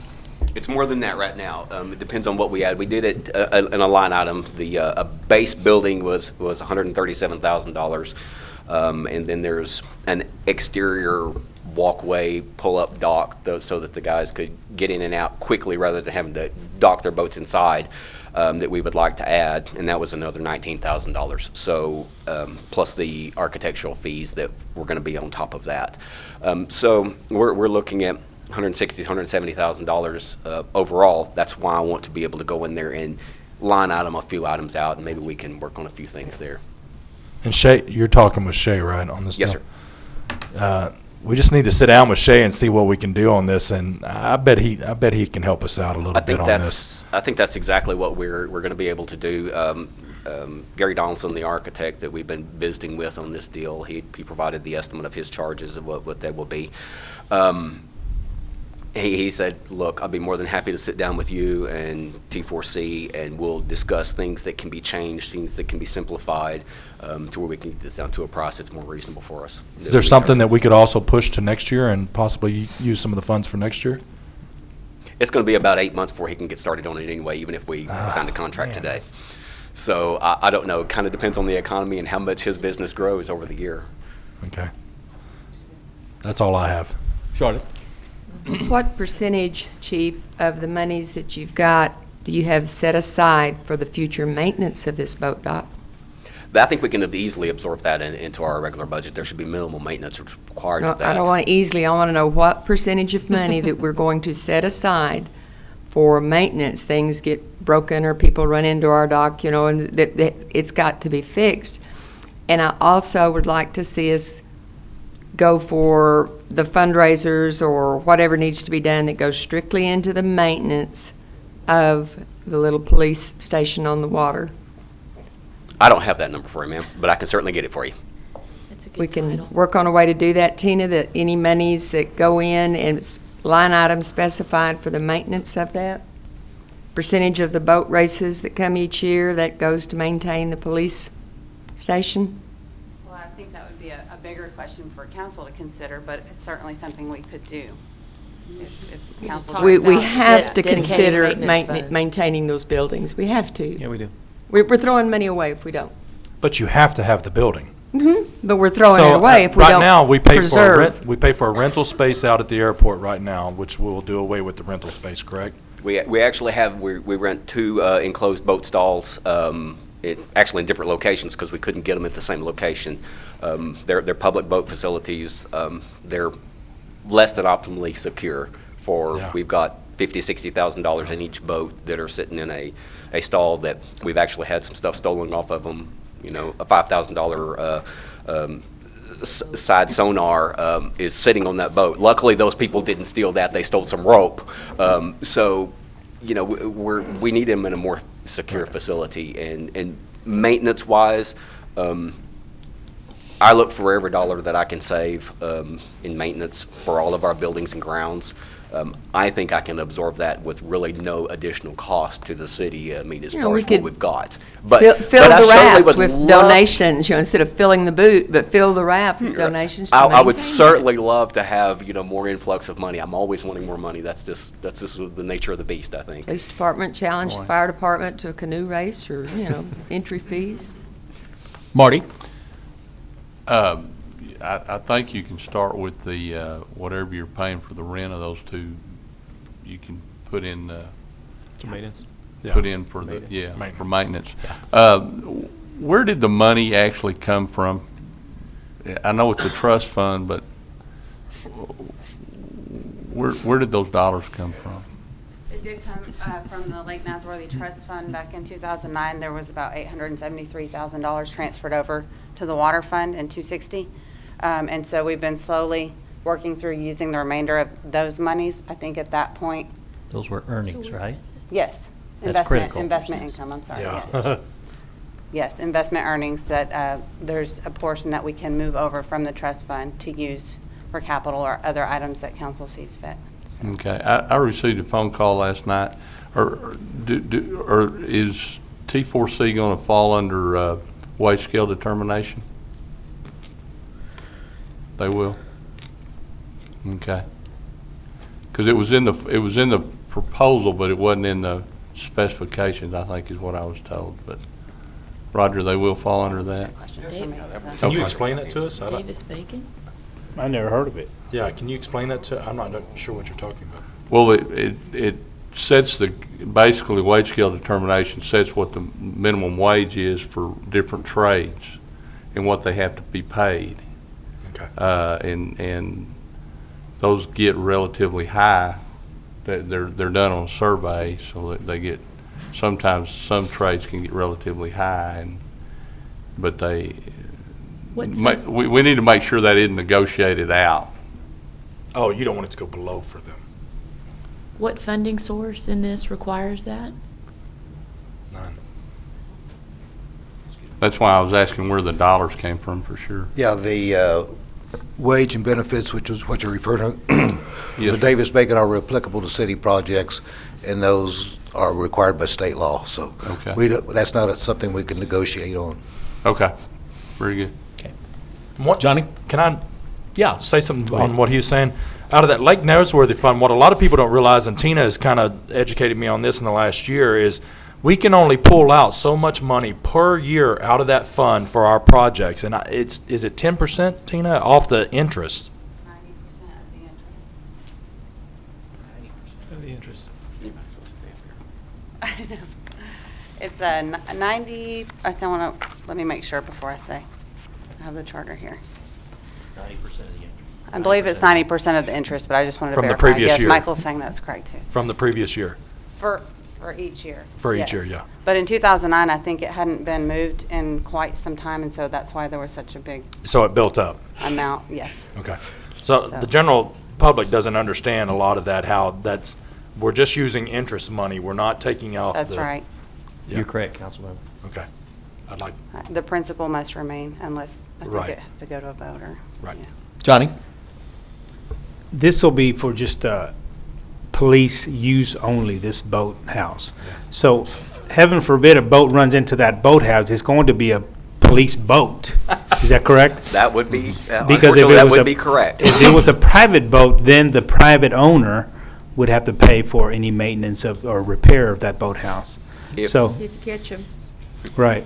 It's more than that right now. It depends on what we add. We did it in a line item. The a base building was $137,000, and then there's an exterior walkway, pull-up dock, so that the guys could get in and out quickly rather than having to dock their boats inside, that we would like to add, and that was another $19,000. So plus the architectural fees that were going to be on top of that. So we're looking at $160,000, $170,000 overall. That's why I want to be able to go in there and line item a few items out, and maybe we can work on a few things there. And Shay, you're talking with Shay, right, on this? Yes, stuff? sir. We just need to sit down with Shay and see what we can do on this, and I bet he can help us out a little bit on this. I think that's exactly what we're going to be able to do. Gary Donaldson, the architect that we've been visiting with on this deal, he provided the estimate of his charges of what they will be. He said, look, I'll be more than happy to sit down with you and T4C, and we'll discuss things that can be changed, things that can be simplified, to where we can get this down to a price that's more reasonable for us. Is there something that we could also push to next year and possibly use some of the funds for next year? It's going to be about 8 months before he can get started on it anyway, even if we sign a contract today. So I don't know. It kind of depends on the economy and how much his business grows over the year. Okay. That's all I have. Charlotte? What percentage, Chief, of the monies that you've got do you have set aside for the future maintenance of this boat dock? I think we can easily absorb that into our regular budget. There should be minimal maintenance required No, for that. I don't want easily. I want to know what percentage of money that we're going to set aside for maintenance. Things get broken or people run into our dock, and that it's got to be fixed. And I also would like to see us go for the fundraisers or whatever needs to be done that goes strictly into the maintenance of the little police station on the water? I don't have that number for you, ma'am, but I can certainly get it for you. We can work on a way to do that, Tina, that any monies that go in and it's line item specified for the maintenance of that? Percentage of the boat races that come each year that goes to maintain the police station? Well, I think that would be a bigger question for council to consider, but it's certainly something we could do. If council We about have to dedicating consider maintenance funds. maintaining those buildings. We have to. Yeah, we do. We're throwing money away if we don't. But you have to have the building. But we're throwing it So, away if we right don't now, we pay preserve. we pay for a rental space out at the airport right now, which will do away with the rental space, correct? We actually have, we rent two enclosed boat stalls, actually in different locations because we couldn't get them at the same location. They're public boat facilities. They're less than optimally secure for, Yeah. we've got $50,000-$60,000 in each boat that are sitting in a stall that we've actually had some stuff stolen off of them. You know, a $5,000 side sonar is sitting on that boat. Luckily, those people didn't steal that. They stole some rope. So, you know, we need them in a more secure facility. And maintenance-wise, I look for every dollar that I can save in maintenance for all of our buildings and grounds. I think I can absorb that with really no additional cost to the city, I mean, as You know, far we as what could we've got. But Fill but I the certainly raft would with love- donations, you know, instead of filling the boot, but fill the raft with donations to I would maintain it. certainly love to have, you know, more influx of money. I'm always wanting more money. That's just the nature of the beast, I think. Police department challenge the fire department to a canoe race or, you know, entry fees. Marty? I think you can start with the, whatever you're paying for the rent of those two, you can put in, For maintenance? put in for the, Maintenance. for maintenance. Where did the money actually come from? I know it's a trust fund, but where did those dollars come from? It did come from the Lake Nasworthy Trust Fund back in 2009. There was about $873,000 transferred over to the water fund in 260. And so we've been slowly working through using the remainder of those monies. I think at that point, Those were earnings, right? yes. That's critical. Investment income, I'm sorry, Yeah. yes. Yes, investment earnings that there's a portion that we can move over from the trust fund to use for capital or other items that council sees fit. So. Okay, I received a phone call last night, or is T4C going to fall under wage scale determination? They will? Okay. Because it was in the proposal, but it wasn't in the specifications, I think is what I was told, but Roger, they will fall under that? Can you explain that to us? Davis Bacon? I never heard of it. Yeah, can you explain that to, I'm not sure what you're talking about. Well, it sets basically wage scale determination sets what the minimum wage is for different trades and what they have to be paid. Okay. And those get relatively high. They're done on a survey, so that they get, sometimes some trades can get relatively high, but we need to make sure that isn't negotiated out. Oh, you don't want it to go below for them? What funding source in this requires that? None. That's why I was asking where the dollars came from, for sure. Yeah, the wage and benefits, which is what you're referring to, Yes. the Davis Bacon are applicable to city projects, and those are required by state law, so Okay. that's not something we can negotiate on. Okay, very good. Johnny, can I say something on what he was saying? Out of that Lake Nasworthy Fund, what a lot of people don't realize, and Tina has kind of educated me on this in the last year, is we can only pull out so much money per year out of that fund for our projects. And is it 10%, Tina, off the interest? 90% Of the interest. I know. It's a 90, I don't want to, let me make sure before I say. I have the charter here. 90% of the interest. I believe it's 90% of the interest, but I just wanted to From the verify. previous Yes, year. Michael's saying that's correct too. From the previous year? For each year. For each yes. year, yeah. But in 2009, I think it hadn't been moved in quite some time, and so that's why there was such a big So it built up? amount, yes. Okay. So the general public doesn't understand a lot of that, how that's we're just using interest money. We're not taking off the. That's right. Yeah. You're correct, Councilmember. Okay. I'd like, The principal must remain unless I think Right. it has to go to a vote or. Right. yeah. Johnny? This will be for just police use only, this boathouse. So heaven forbid a boat runs into that boathouse, it's going to be a police boat. Is that correct? That would be, Because if unfortunately, it that was would a- be correct. If it was a private boat, then the private owner would have to pay for any maintenance of, or repair of that boathouse. If- So, If you catch them. right.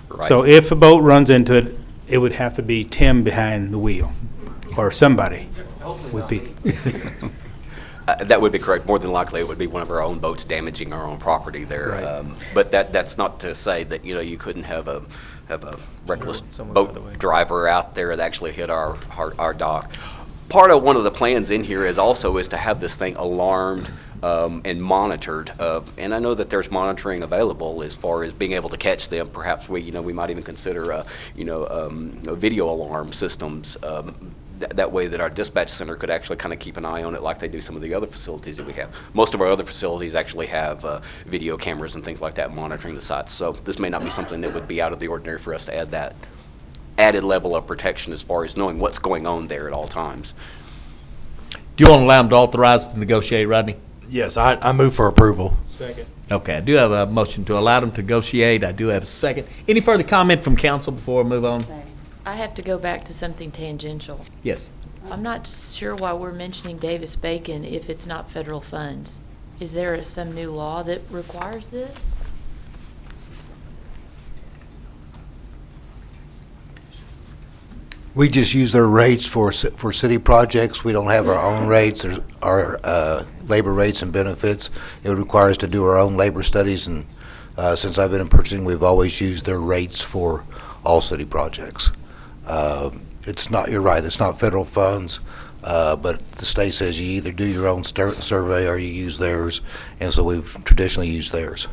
Right. So if a boat runs into it, it would have to be Tim behind the wheel, or somebody would be. That would be correct. More than likely, it would be one of our own boats damaging our own property there. Right. But that's not to say that, you couldn't have a reckless Someone by the way. boat driver out there that actually hit our dock. Part of one of the plans in here is to have this thing alarmed and monitored. And I know that there's monitoring available as far as being able to catch them. Perhaps we might even consider, video alarm systems. That way that our dispatch center could actually kind of keep an eye on it like they do some of the other facilities that we have. Most of our other facilities actually have video cameras and things like that monitoring the sites. So this may not be something that would be out of the ordinary for us to add that added level of protection as far as knowing what's going on there at all times. Do you want to allow them to authorize to negotiate, Rodney? yes, I move for approval. Second. Okay, I do have a motion to allow them to negotiate. I do have a second. Any further comment from council before we move on? I have to go back to something tangential. Yes. I'm not sure why we're mentioning Davis-Bacon if it's not federal funds. Is there some new law that requires this? We just use their rates for city projects. We don't have our own rates. There's our labor rates and benefits. It would require us to do our own labor studies, and since I've been in purchasing, we've always used their rates for all city projects. It's not, you're right, it's not federal funds, but the state says you either do your own survey or you use theirs, and so we've traditionally used theirs.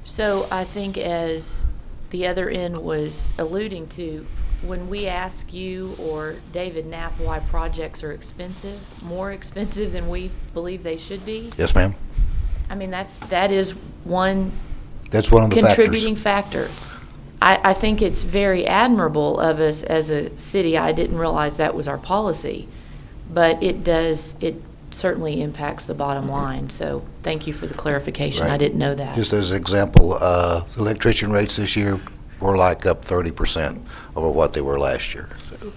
So I think as the other end was alluding to, when we ask you or David Knapp why projects are expensive, more expensive than we believe they should be, Yes, ma'am? I mean, that is one That's one of the factors. contributing factor. I think it's very admirable of us as a city. I didn't realize that was our policy, but it certainly impacts the bottom line. So thank you for the clarification. I Right. didn't know that. Just as an example, electrician rates this year were like up 30% over what they were last year.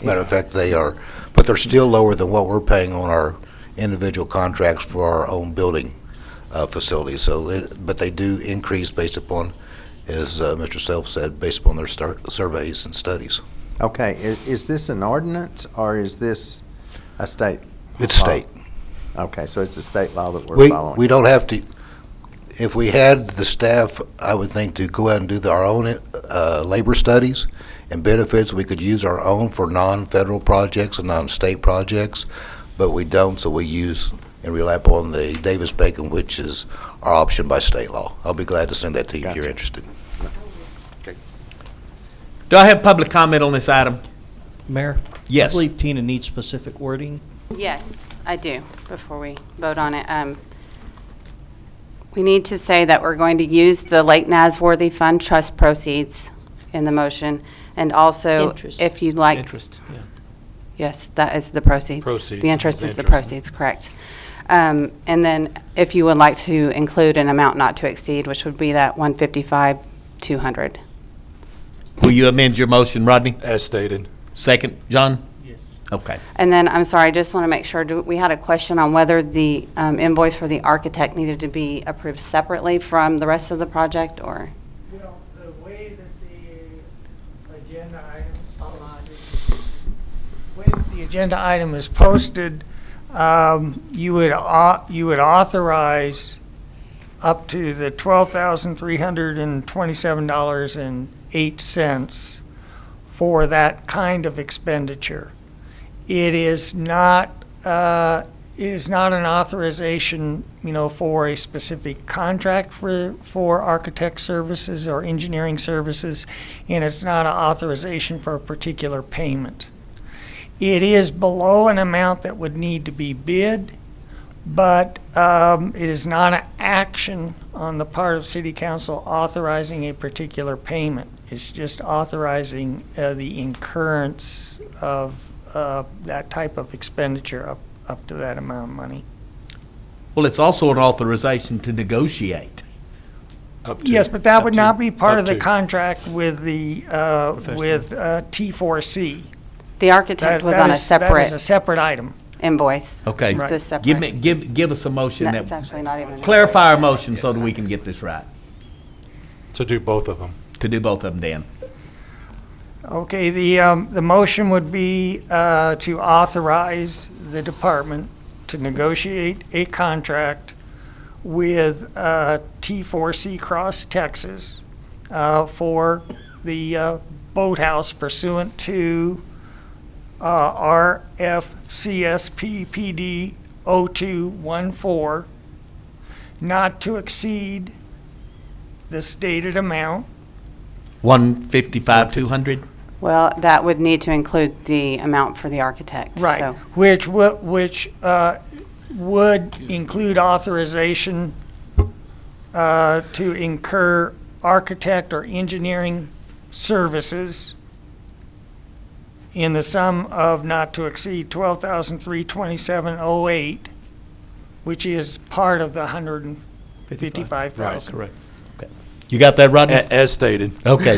Matter of fact, they are, but they're still lower than what we're paying on our individual contracts for our own building facilities. So, but they do increase based upon, as Mr. Self said, based upon their surveys and studies. Okay, is this an ordinance or is this a state? It's law? state. Okay, so it's a state law that we're following. We don't have to, if we had the staff, I would think, to go out and do our own labor studies and benefits, we could use our own for non-federal projects and non-state projects, but we don't, so we use and rely upon the Davis-Bacon, which is our option by state law. I'll be glad to send that to you if you're interested. Do I have public comment on this item? Mayor? Yes. I believe Tina needs specific wording. Yes, I do, before we vote on it. We need to say that we're going to use the Lake Nasworthy Fund trust proceeds in the motion, and also, Interest. if you'd like. Interest, yeah. Yes, that is the proceeds. Proceeds, The interest is the interest. proceeds, correct. And then if you would like to include an amount not to exceed, which would be that 155,200. Will you amend your motion, Rodney? As stated. Second, John? Yes. Okay. And then, I'm sorry, I just want to make sure, we had a question on whether the invoice for the architect needed to be approved separately from the rest of the project, or? Well, the way that the agenda item is posted, you would authorize up to the $12,327.08 for that kind of expenditure. It is not an authorization, for a specific contract for architect services or engineering services, and it's not an authorization for a particular payment. It is below an amount that would need to be bid, but it is not an action on the part of City Council authorizing a particular payment. It's just authorizing the incurrence of that type of expenditure up to that amount of money. Well, it's also an authorization to negotiate. Yes, but that would not be part up of the to. contract with the, with T4C. The architect was on a That is a separate separate item. invoice. Okay. It's a separate. Give us a motion No, that, it's actually not even. clarify our motion so that we can get this right. To do both of them. To do both of them, Dan. Okay, the motion would be to authorize the department to negotiate a contract with T4C Cross Texas for the boathouse pursuant to RFCSPPD 0214, not to exceed the stated amount. 155, 200? Well, that would need to include the amount for the architect. Right, so- which would include authorization to incur architect or engineering services in the sum of not to exceed $12,327.08, which is part of the $155,000. Right, correct. You got that, Rodney? As stated. Okay,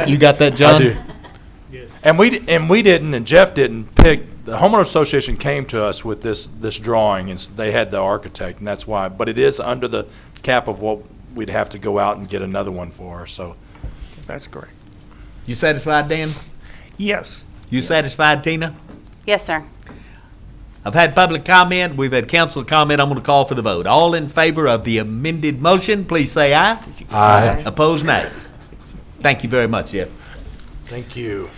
you got that, John? I do. Yes. And we didn't, and Jeff didn't pick, the homeowner association came to us with this drawing, and they had the architect, and that's why, but it is under the cap of what we'd have to go out and get another one for, so. That's correct. You satisfied, Dan? Yes. You satisfied, Tina? Yes, sir. I've had public comment, we've had council comment, I'm going to call for the vote. All in favor of the amended motion, please say aye. Aye. Opposed, nay. Thank you very much, Jeff. Thank you.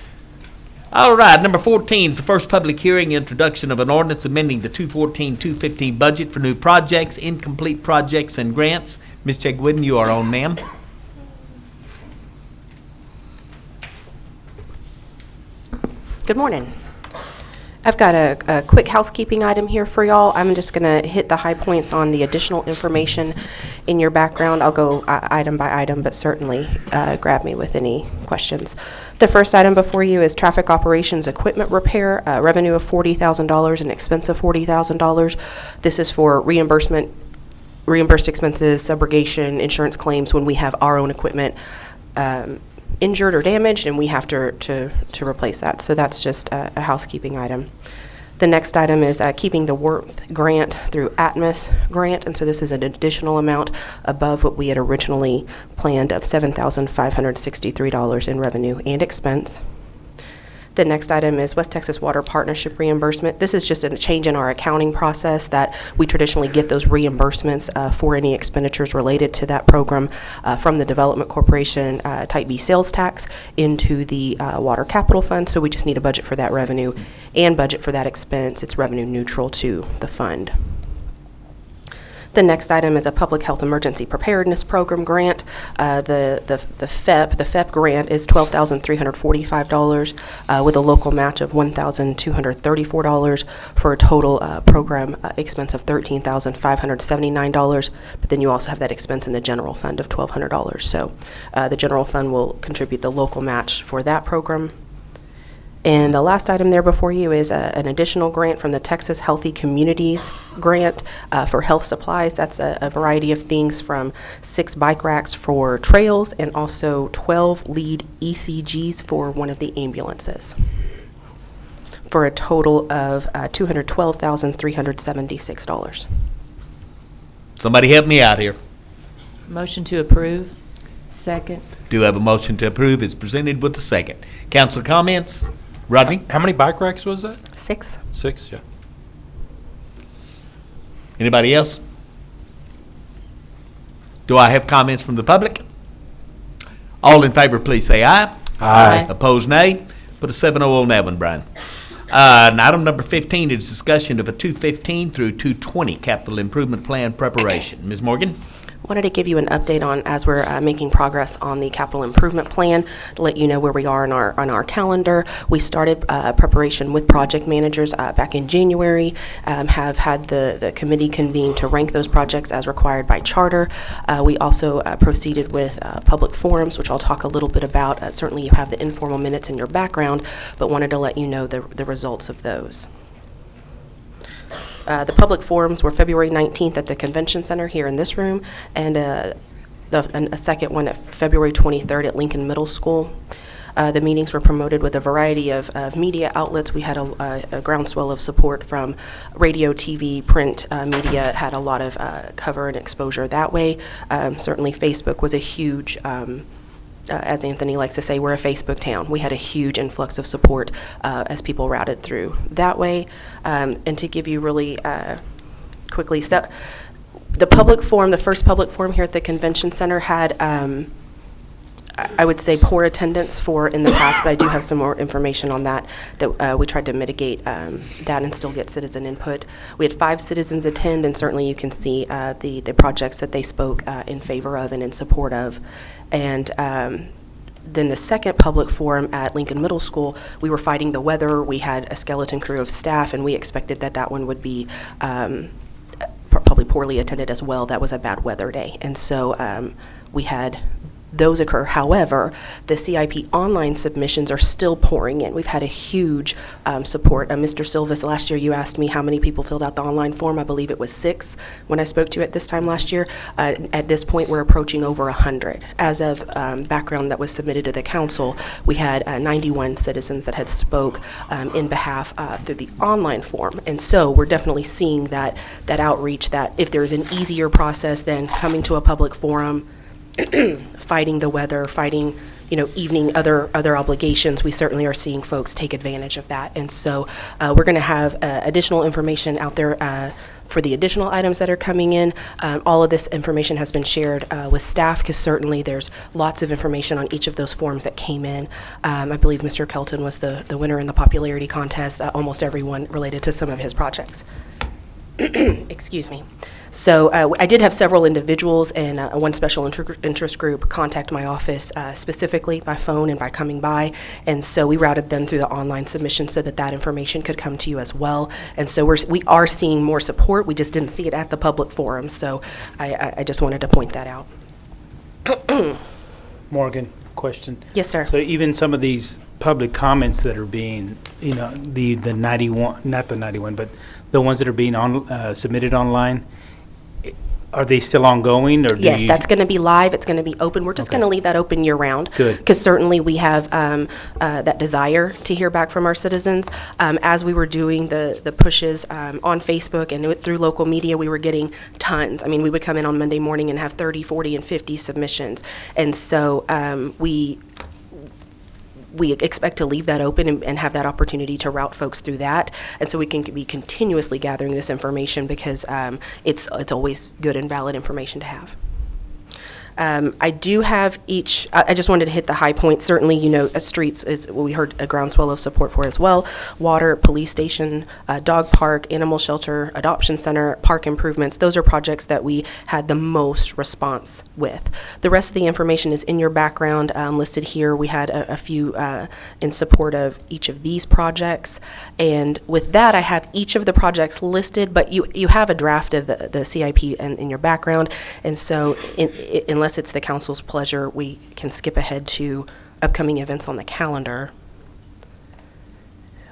All right, number 14 is the first public hearing, introduction of an ordinance amending the 214-215 budget for new projects, incomplete projects, and grants. Ms. Chegwin, you are on, ma'am. Good morning. I've got a quick housekeeping item here for y'all. I'm just going to hit the high points on the additional information in your background. I'll go item by item, but certainly grab me with any questions. The first item before you is traffic operations equipment repair, revenue of $40,000 and expense of $40,000. This is for reimbursed expenses, subrogation, insurance claims when we have our own equipment injured or damaged, and we have to replace that. So that's just a housekeeping item. The next item is keeping the worth grant through Atmos grant, and so this is an additional amount above what we had originally planned of $7,563 in revenue and expense. The next item is West Texas Water Partnership reimbursement. This is just a change in our accounting process that we traditionally get those reimbursements for any expenditures related to that program from the Development Corporation Type B sales tax into the Water Capital Fund. So we just need a budget for that revenue and budget for that expense. It's revenue neutral to the fund. The next item is a Public Health Emergency Preparedness Program grant. The FEP grant is $12,345 with a local match of $1,234 for a total program expense of $13,579. But then you also have that expense in the general fund of $1,200. So the general fund will contribute the local match for that program. And the last item there before you is an additional grant from the Texas Healthy Communities grant for health supplies. That's a variety of things from 6 bike racks for trails and also 12 lead ECGs for one of the ambulances for a total of $212,376. Somebody help me out here. Motion to approve. Second. Do have a motion to approve is presented with a second. Council comments? Rodney? How many bike racks was that? 6. 6, yeah. Anybody else? Do I have comments from the public? All in favor, please say aye. Aye. Opposed, nay. Put a 7-0 on that one, Brian. And item number 15 is discussion of a 215 through 220 capital improvement plan preparation. Ms. Morgan? Wanted to give you an update on as we're making progress on the capital improvement plan, to let you know where we are on our calendar. We started preparation with project managers back in January, have had the committee convene to rank those projects as required by charter. We also proceeded with public forums, which I'll talk a little bit about. Certainly you have the informal minutes in your background, but wanted to let you know the results of those. The public forums were February 19th at the Convention Center here in this room, and a second one at February 23rd at Lincoln Middle School. The meetings were promoted with a variety of media outlets. We had a groundswell of support from radio, TV, print media, had a lot of cover and exposure that way. Certainly Facebook was a huge, as Anthony likes to say, we're a Facebook town. We had a huge influx of support as people routed through that way. And to give you really quickly, the public forum, the first public forum here at the Convention Center had, I would say, poor attendance for in the past, but I do have some more information on that we tried to mitigate that and still get citizen input. We had 5 citizens attend, and certainly you can see the projects that they spoke in favor of and in support of. And then the second public forum at Lincoln Middle School, we were fighting the weather. We had a skeleton crew of staff, and we expected that one would be probably poorly attended as well. That was a bad weather day. And so we had those occur. However, the CIP online submissions are still pouring in. We've had a huge support. Mr. Silvas, last year you asked me how many people filled out the online form. I believe it was 6 when I spoke to you at this time last year. At this point, we're approaching over 100. As of background that was submitted to the council, we had 91 citizens that had spoke in behalf through the online form. And so we're definitely seeing that outreach, that if there's an easier process than coming to a public forum, fighting the weather, fighting, evening other obligations, we certainly are seeing folks take advantage of that. And so we're going to have additional information out there for the additional items that are coming in. All of this information has been shared with staff, because certainly there's lots of information on each of those forms that came in. I believe Mr. Kelton was the winner in the popularity contest, almost everyone related to some of his projects. Excuse me. So I did have several individuals and one special interest group contact my office specifically by phone and by coming by, and so we routed them through the online submission so that information could come to you as well. And so we are seeing more support. We just didn't see it at the public forum, so I just wanted to point that out. Morgan, question. Yes, sir. So even some of these public comments that are being, the 91, not the 91, but the ones that are being submitted online, are they still ongoing, or yes, that's going to be live. It's going to be open. We're just going to leave that open year round. Good. Because certainly we have that desire to hear back from our citizens. As we were doing the pushes on Facebook and through local media, we were getting tons. I mean, we would come in on Monday morning and have 30, 40, and 50 submissions. And so we expect to leave that open and have that opportunity to route folks through that. And so we can be continuously gathering this information, because it's always good and valid information to have. I do have I just wanted to hit the high points. Certainly, streets is what we heard a groundswell of support for as well. Water, police station, dog park, animal shelter, adoption center, park improvements. Those are projects that we had the most response with. The rest of the information is in your background listed here. We had a few in support of each of these projects. And with that, I have each of the projects listed, but you have a draft of the CIP in your background. And so unless it's the council's pleasure, we can skip ahead to upcoming events on the calendar,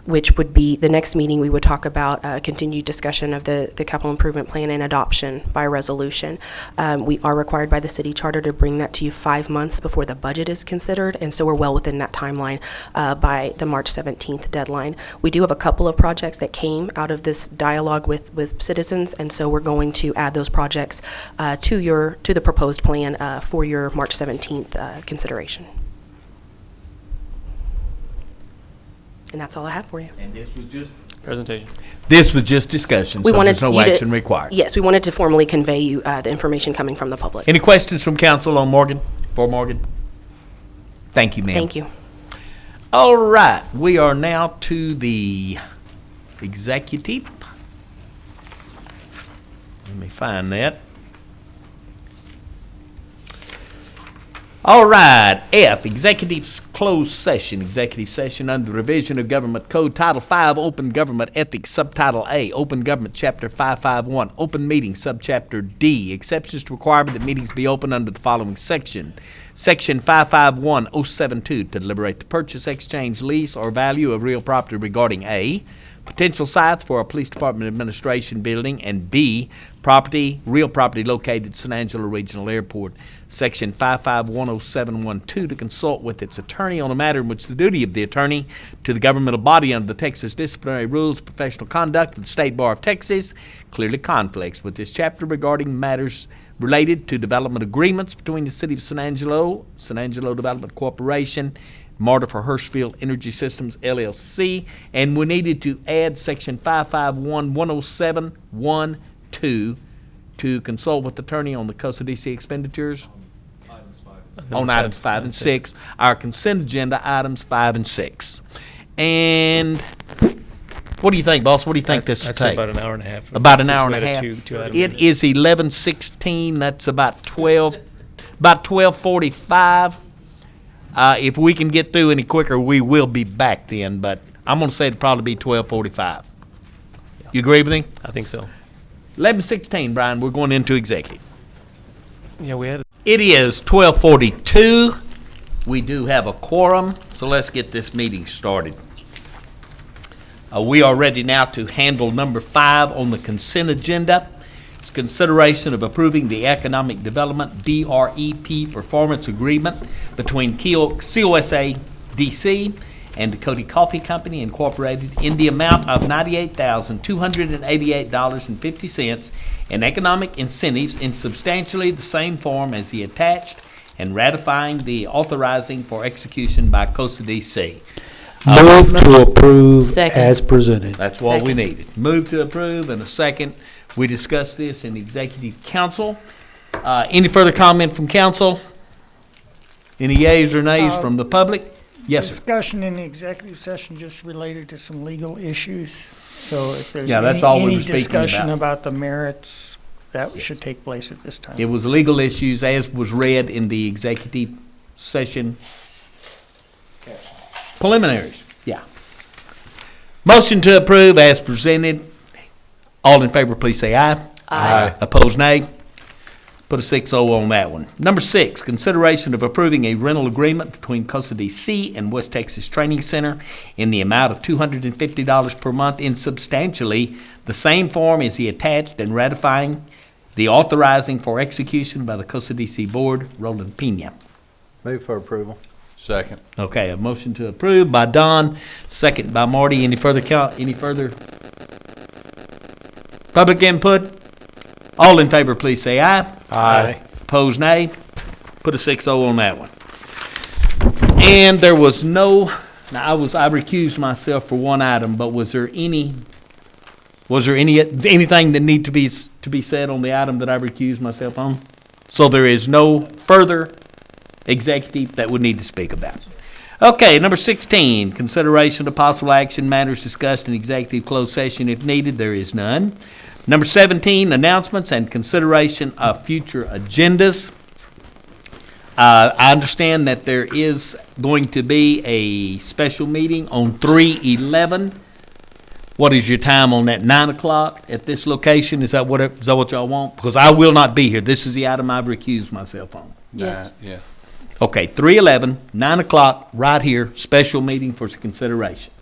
which would be the next meeting. We would talk about continued discussion of the capital improvement plan and adoption by resolution. We are required by the city charter to bring that to you 5 months before the budget is considered, and so we're well within that timeline by the March 17th deadline. We do have a couple of projects that came out of this dialogue with citizens, and so we're going to add those projects to the proposed plan for your March 17th consideration. And that's all I have for you. And this was just presentation. This was just discussion, so there's no action required. Yes, we wanted to formally convey you the information coming from the public. Any questions from council on Morgan? For Morgan? Thank you, ma'am. Thank you. All right, we are now to the executive. Let me find that. All right, F, executive closed session. Executive session under the revision of Government Code Title V, Open Government Ethics, Subtitle A, Open Government Chapter 551, Open Meeting, Subchapter D. Exceptions to requirement that meetings be open under the following section. Section 551072, to deliberate the purchase, exchange, lease, or value of real property regarding A, potential sites for a police department administration building, and B, real property located at San Angelo Regional Airport. Section 55107112, to consult with its attorney on a matter in which the duty of the attorney to the governmental body under the Texas Disciplinary Rules of Professional Conduct of the State Bar of Texas clearly conflicts with this chapter regarding matters related to development agreements between the City of San Angelo Development Corporation, Marta for Hirschfield Energy Systems, LLC, and we needed to add Section 55110712 to consult with the attorney on the COSADC expenditures on items 5 and 6. Our consent agenda, items 5 and 6. And what do you think, boss? What do you think this will I'd take? say about an hour and a half. About an hour and a Just half. wait two items. It is 11:16. That's about 12:45. If we can get through any quicker, we will be back then. But I'm going to say it'll probably be 12:45. You agree with me? I think so. 11:16, Brian. We're going into executive. Yeah, we had. It is 12:42. We do have a quorum, so let's get this meeting started. We are ready now to handle number 5 on the consent agenda. It's consideration of approving the Economic Development DREP Performance Agreement between COSA DC and Dakota Coffee Company Incorporated in the amount of $98,288.50 in economic incentives in substantially the same form as the attached, and ratifying the authorizing for execution by COSA DC. Move to approve Second. as presented. That's what we Second. needed. Move to approve and a second. We discussed this in executive council. Any further comment from council? Any yeas or nays from the public? Yes, sir. Discussion in the executive session just related to some legal issues. So if there's Yeah, that's all we any were speaking discussion about. about the merits, that should take place at this time. It was legal issues as was read in the executive session. Preliminaries, yeah. Motion to approve as presented. All in favor, please say aye. Aye. Opposed, nay. Put a 6-0 on that one. Number 6, consideration of approving a rental agreement between COSA DC and West Texas Training Center in the amount of $250 per month in substantially the same form as the attached, and ratifying the authorizing for execution by the COSA DC Board, Roland Pena. Move for approval. Second. Okay, a motion to approve by Don, second by Marty. Any further public input? All in favor, please say aye. Aye. Opposed, nay. Put a 6-0 on that one. And there was no, now I recused myself for one item, but was there anything that need to be said on the item that I recused myself on? So there is no further executive that would need to speak about. Okay, number 16, consideration of possible action matters discussed in executive closed session if needed. There is none. Number 17, announcements and consideration of future agendas. I understand that there is going to be a special meeting on 3/11. What is your time on that? 9 o'clock at this location? Is that what y'all want? Because I will not be here. This is the item I've recused myself on. Yes. Yeah. Okay, 3/11, 9 o'clock, right here, special meeting for consideration.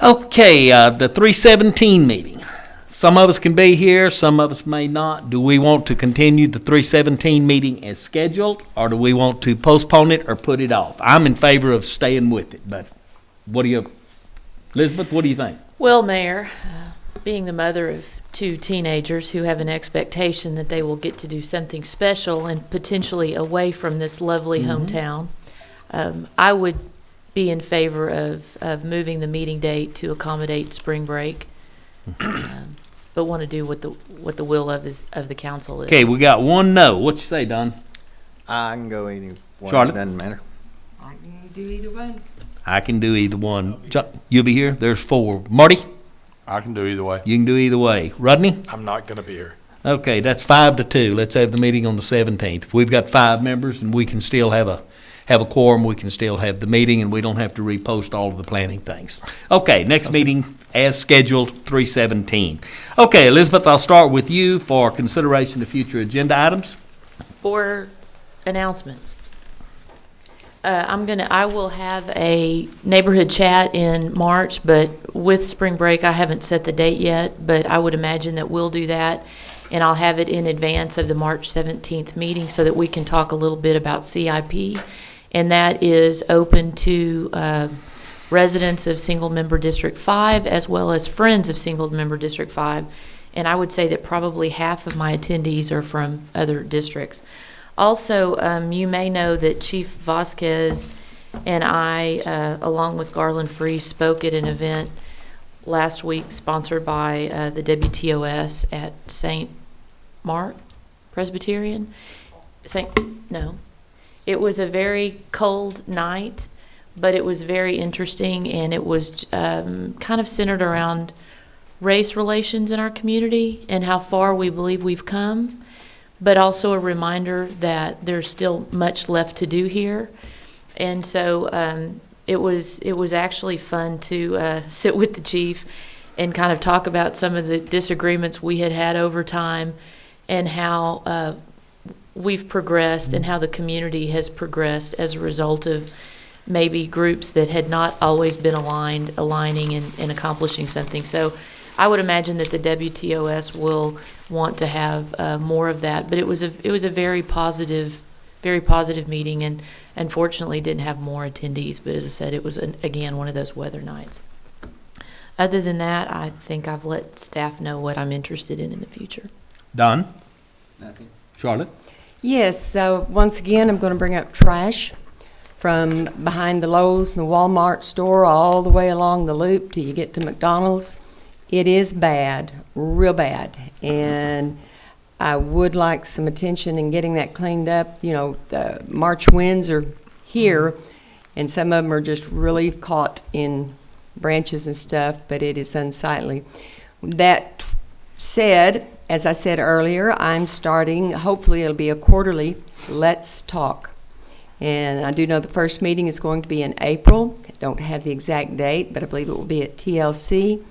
Okay, the 3/17 meeting. Some of us can be here, some of us may not. Do we want to continue the 3/17 meeting as scheduled, or do we want to postpone it or put it off? I'm in favor of staying with it, but Elizabeth, what do you think? Well, Mayor, being the mother of 2 teenagers who have an expectation that they will get to do something special and potentially away from this lovely hometown, I would be in favor of moving the meeting date to accommodate spring break, but want to do what the will of the council is. Okay, we got one no. What you say, Don? I can go either one. Charlotte? It doesn't matter. I can do either way. I can do either one. You'll be here? There's 4. Marty? I can do either way. You can do either way. Rodney? I'm not going to be here. Okay, that's 5-2. Let's have the meeting on the 17th. If we've got 5 members and we can still have a quorum, we can still have the meeting, and we don't have to repost all of the planning things. Okay, next meeting as scheduled, 3/17. Okay, Elizabeth, I'll start with you for consideration of future agenda items. For announcements. I will have a neighborhood chat in March, but with spring break, I haven't set the date yet, but I would imagine that we'll do that. And I'll have it in advance of the March 17th meeting so that we can talk a little bit about CIP. And that is open to residents of single-member District 5 as well as friends of single-member District 5. And I would say that probably half of my attendees are from other districts. Also, you may know that Chief Vasquez and I, along with Garland Free, spoke at an event last week sponsored by the WTOS at St. Mark Presbyterian. No. It was a very cold night, but it was very interesting, and it was kind of centered around race relations in our community and how far we believe we've come, but also a reminder that there's still much left to do here. And so it was actually fun to sit with the chief and kind of talk about some of the disagreements we had over time and how we've progressed and how the community has progressed as a result of maybe groups that had not always been aligning and accomplishing something. So I would imagine that the WTOS will want to have more of that. But it was a very positive meeting, and unfortunately didn't have more attendees. But as I said, it was again one of those weather nights. Other than that, I think I've let staff know what I'm interested in the future. Don? Nothing. Charlotte? Yes, so once again, I'm going to bring up trash from behind the Lowe's and the Walmart store all the way along the loop till you get to McDonald's. It is bad, real bad, and I would like some attention in getting that cleaned up. You know, the March winds are here, and some of them are just really caught in branches and stuff, but it is unsightly. That said, as I said earlier, I'm starting, hopefully it'll be a quarterly, Let's Talk. And I do know the first meeting is going to be in April. I don't have the exact date, but I believe it will be at TLC.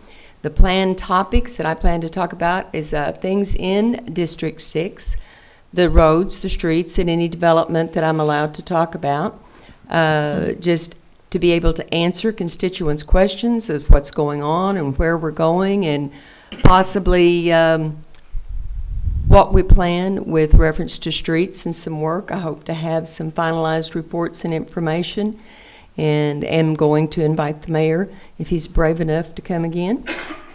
The planned topics that I plan to talk about is things in District 6, the roads, the streets, and any development that I'm allowed to talk about. Just to be able to answer constituents' questions of what's going on and where we're going, and possibly what we plan with reference to streets and some work. I hope to have some finalized reports and information, and am going to invite the mayor if he's brave enough to come again.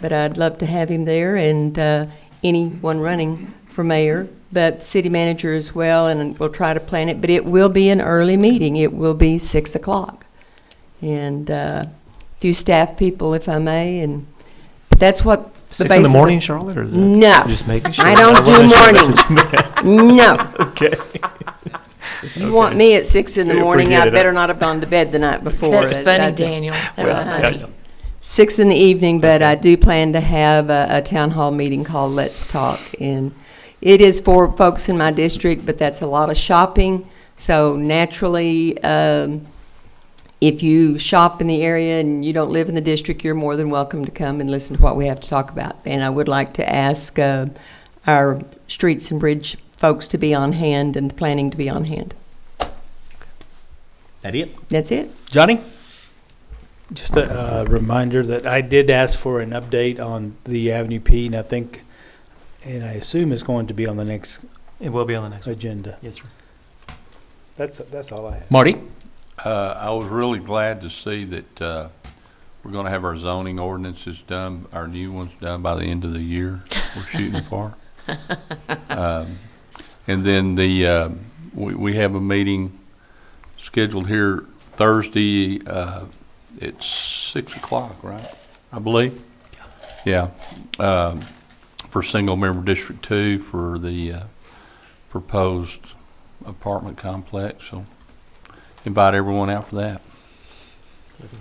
But I'd love to have him there, and anyone running for mayor, but city manager as well, and we'll try to plan it. But it will be an early meeting. It will be 6 o'clock. And a few staff people, if I may, and that's what the 6 in the morning, Charlotte, or is that no, just making sure? I don't do mornings. No. Okay. If you want me at 6 in the morning, Forget I it. better not have gone to bed the night before. That's funny, Daniel. That was Well, funny. yeah. 6 in the evening, but I do plan to have a town hall meeting called Let's Talk. And it is for folks in my district, but that's a lot of shopping. So naturally, if you shop in the area and you don't live in the district, you're more than welcome to come and listen to what we have to talk about. And I would like to ask our streets and bridge folks to be on hand and the planning to be on hand. That it? That's it. Johnny? Just a reminder that I did ask for an update on the Avenue P, and I think, and I assume it's going to be on the next It will be on the next one. agenda. Yes, sir. That's all I have. Marty? I was really glad to see that we're going to have our zoning ordinances done, our new ones done by the end of the year. We're shooting for. And then we have a meeting scheduled here Thursday. It's 6 o'clock, right? I believe. Yeah. For single member District 2 for the proposed apartment complex. So invite everyone out for that.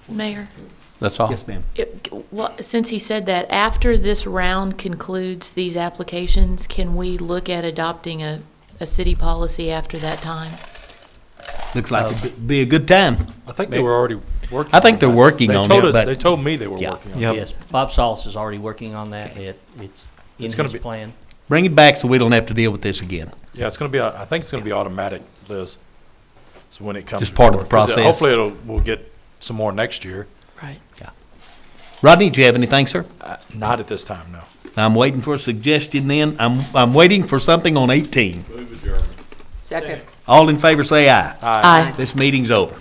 Mayor, That's all. Yes, ma'am. Well, since he said that, after this round concludes these applications, can we look at adopting a city policy after that time? Looks like it'd be a good time. I think they were already working. I think on they're that. working They on told it, but- They told me they were Yeah. working on it. Yep. Yes, Bob Salas is already working on that. It's in It's gonna his be- plan. Bring it back so we don't have to deal with this again. Yeah, it's gonna be, I think it's gonna be automatic, Liz. So when it comes. Just part of the before- 'cause process. Hopefully we'll get some more next year. Right. Rodney, do you have anything, sir? Not at this time, no. I'm waiting for a suggestion then. I'm waiting for something on 18. Second. All in favor say aye. Aye. This meeting's over.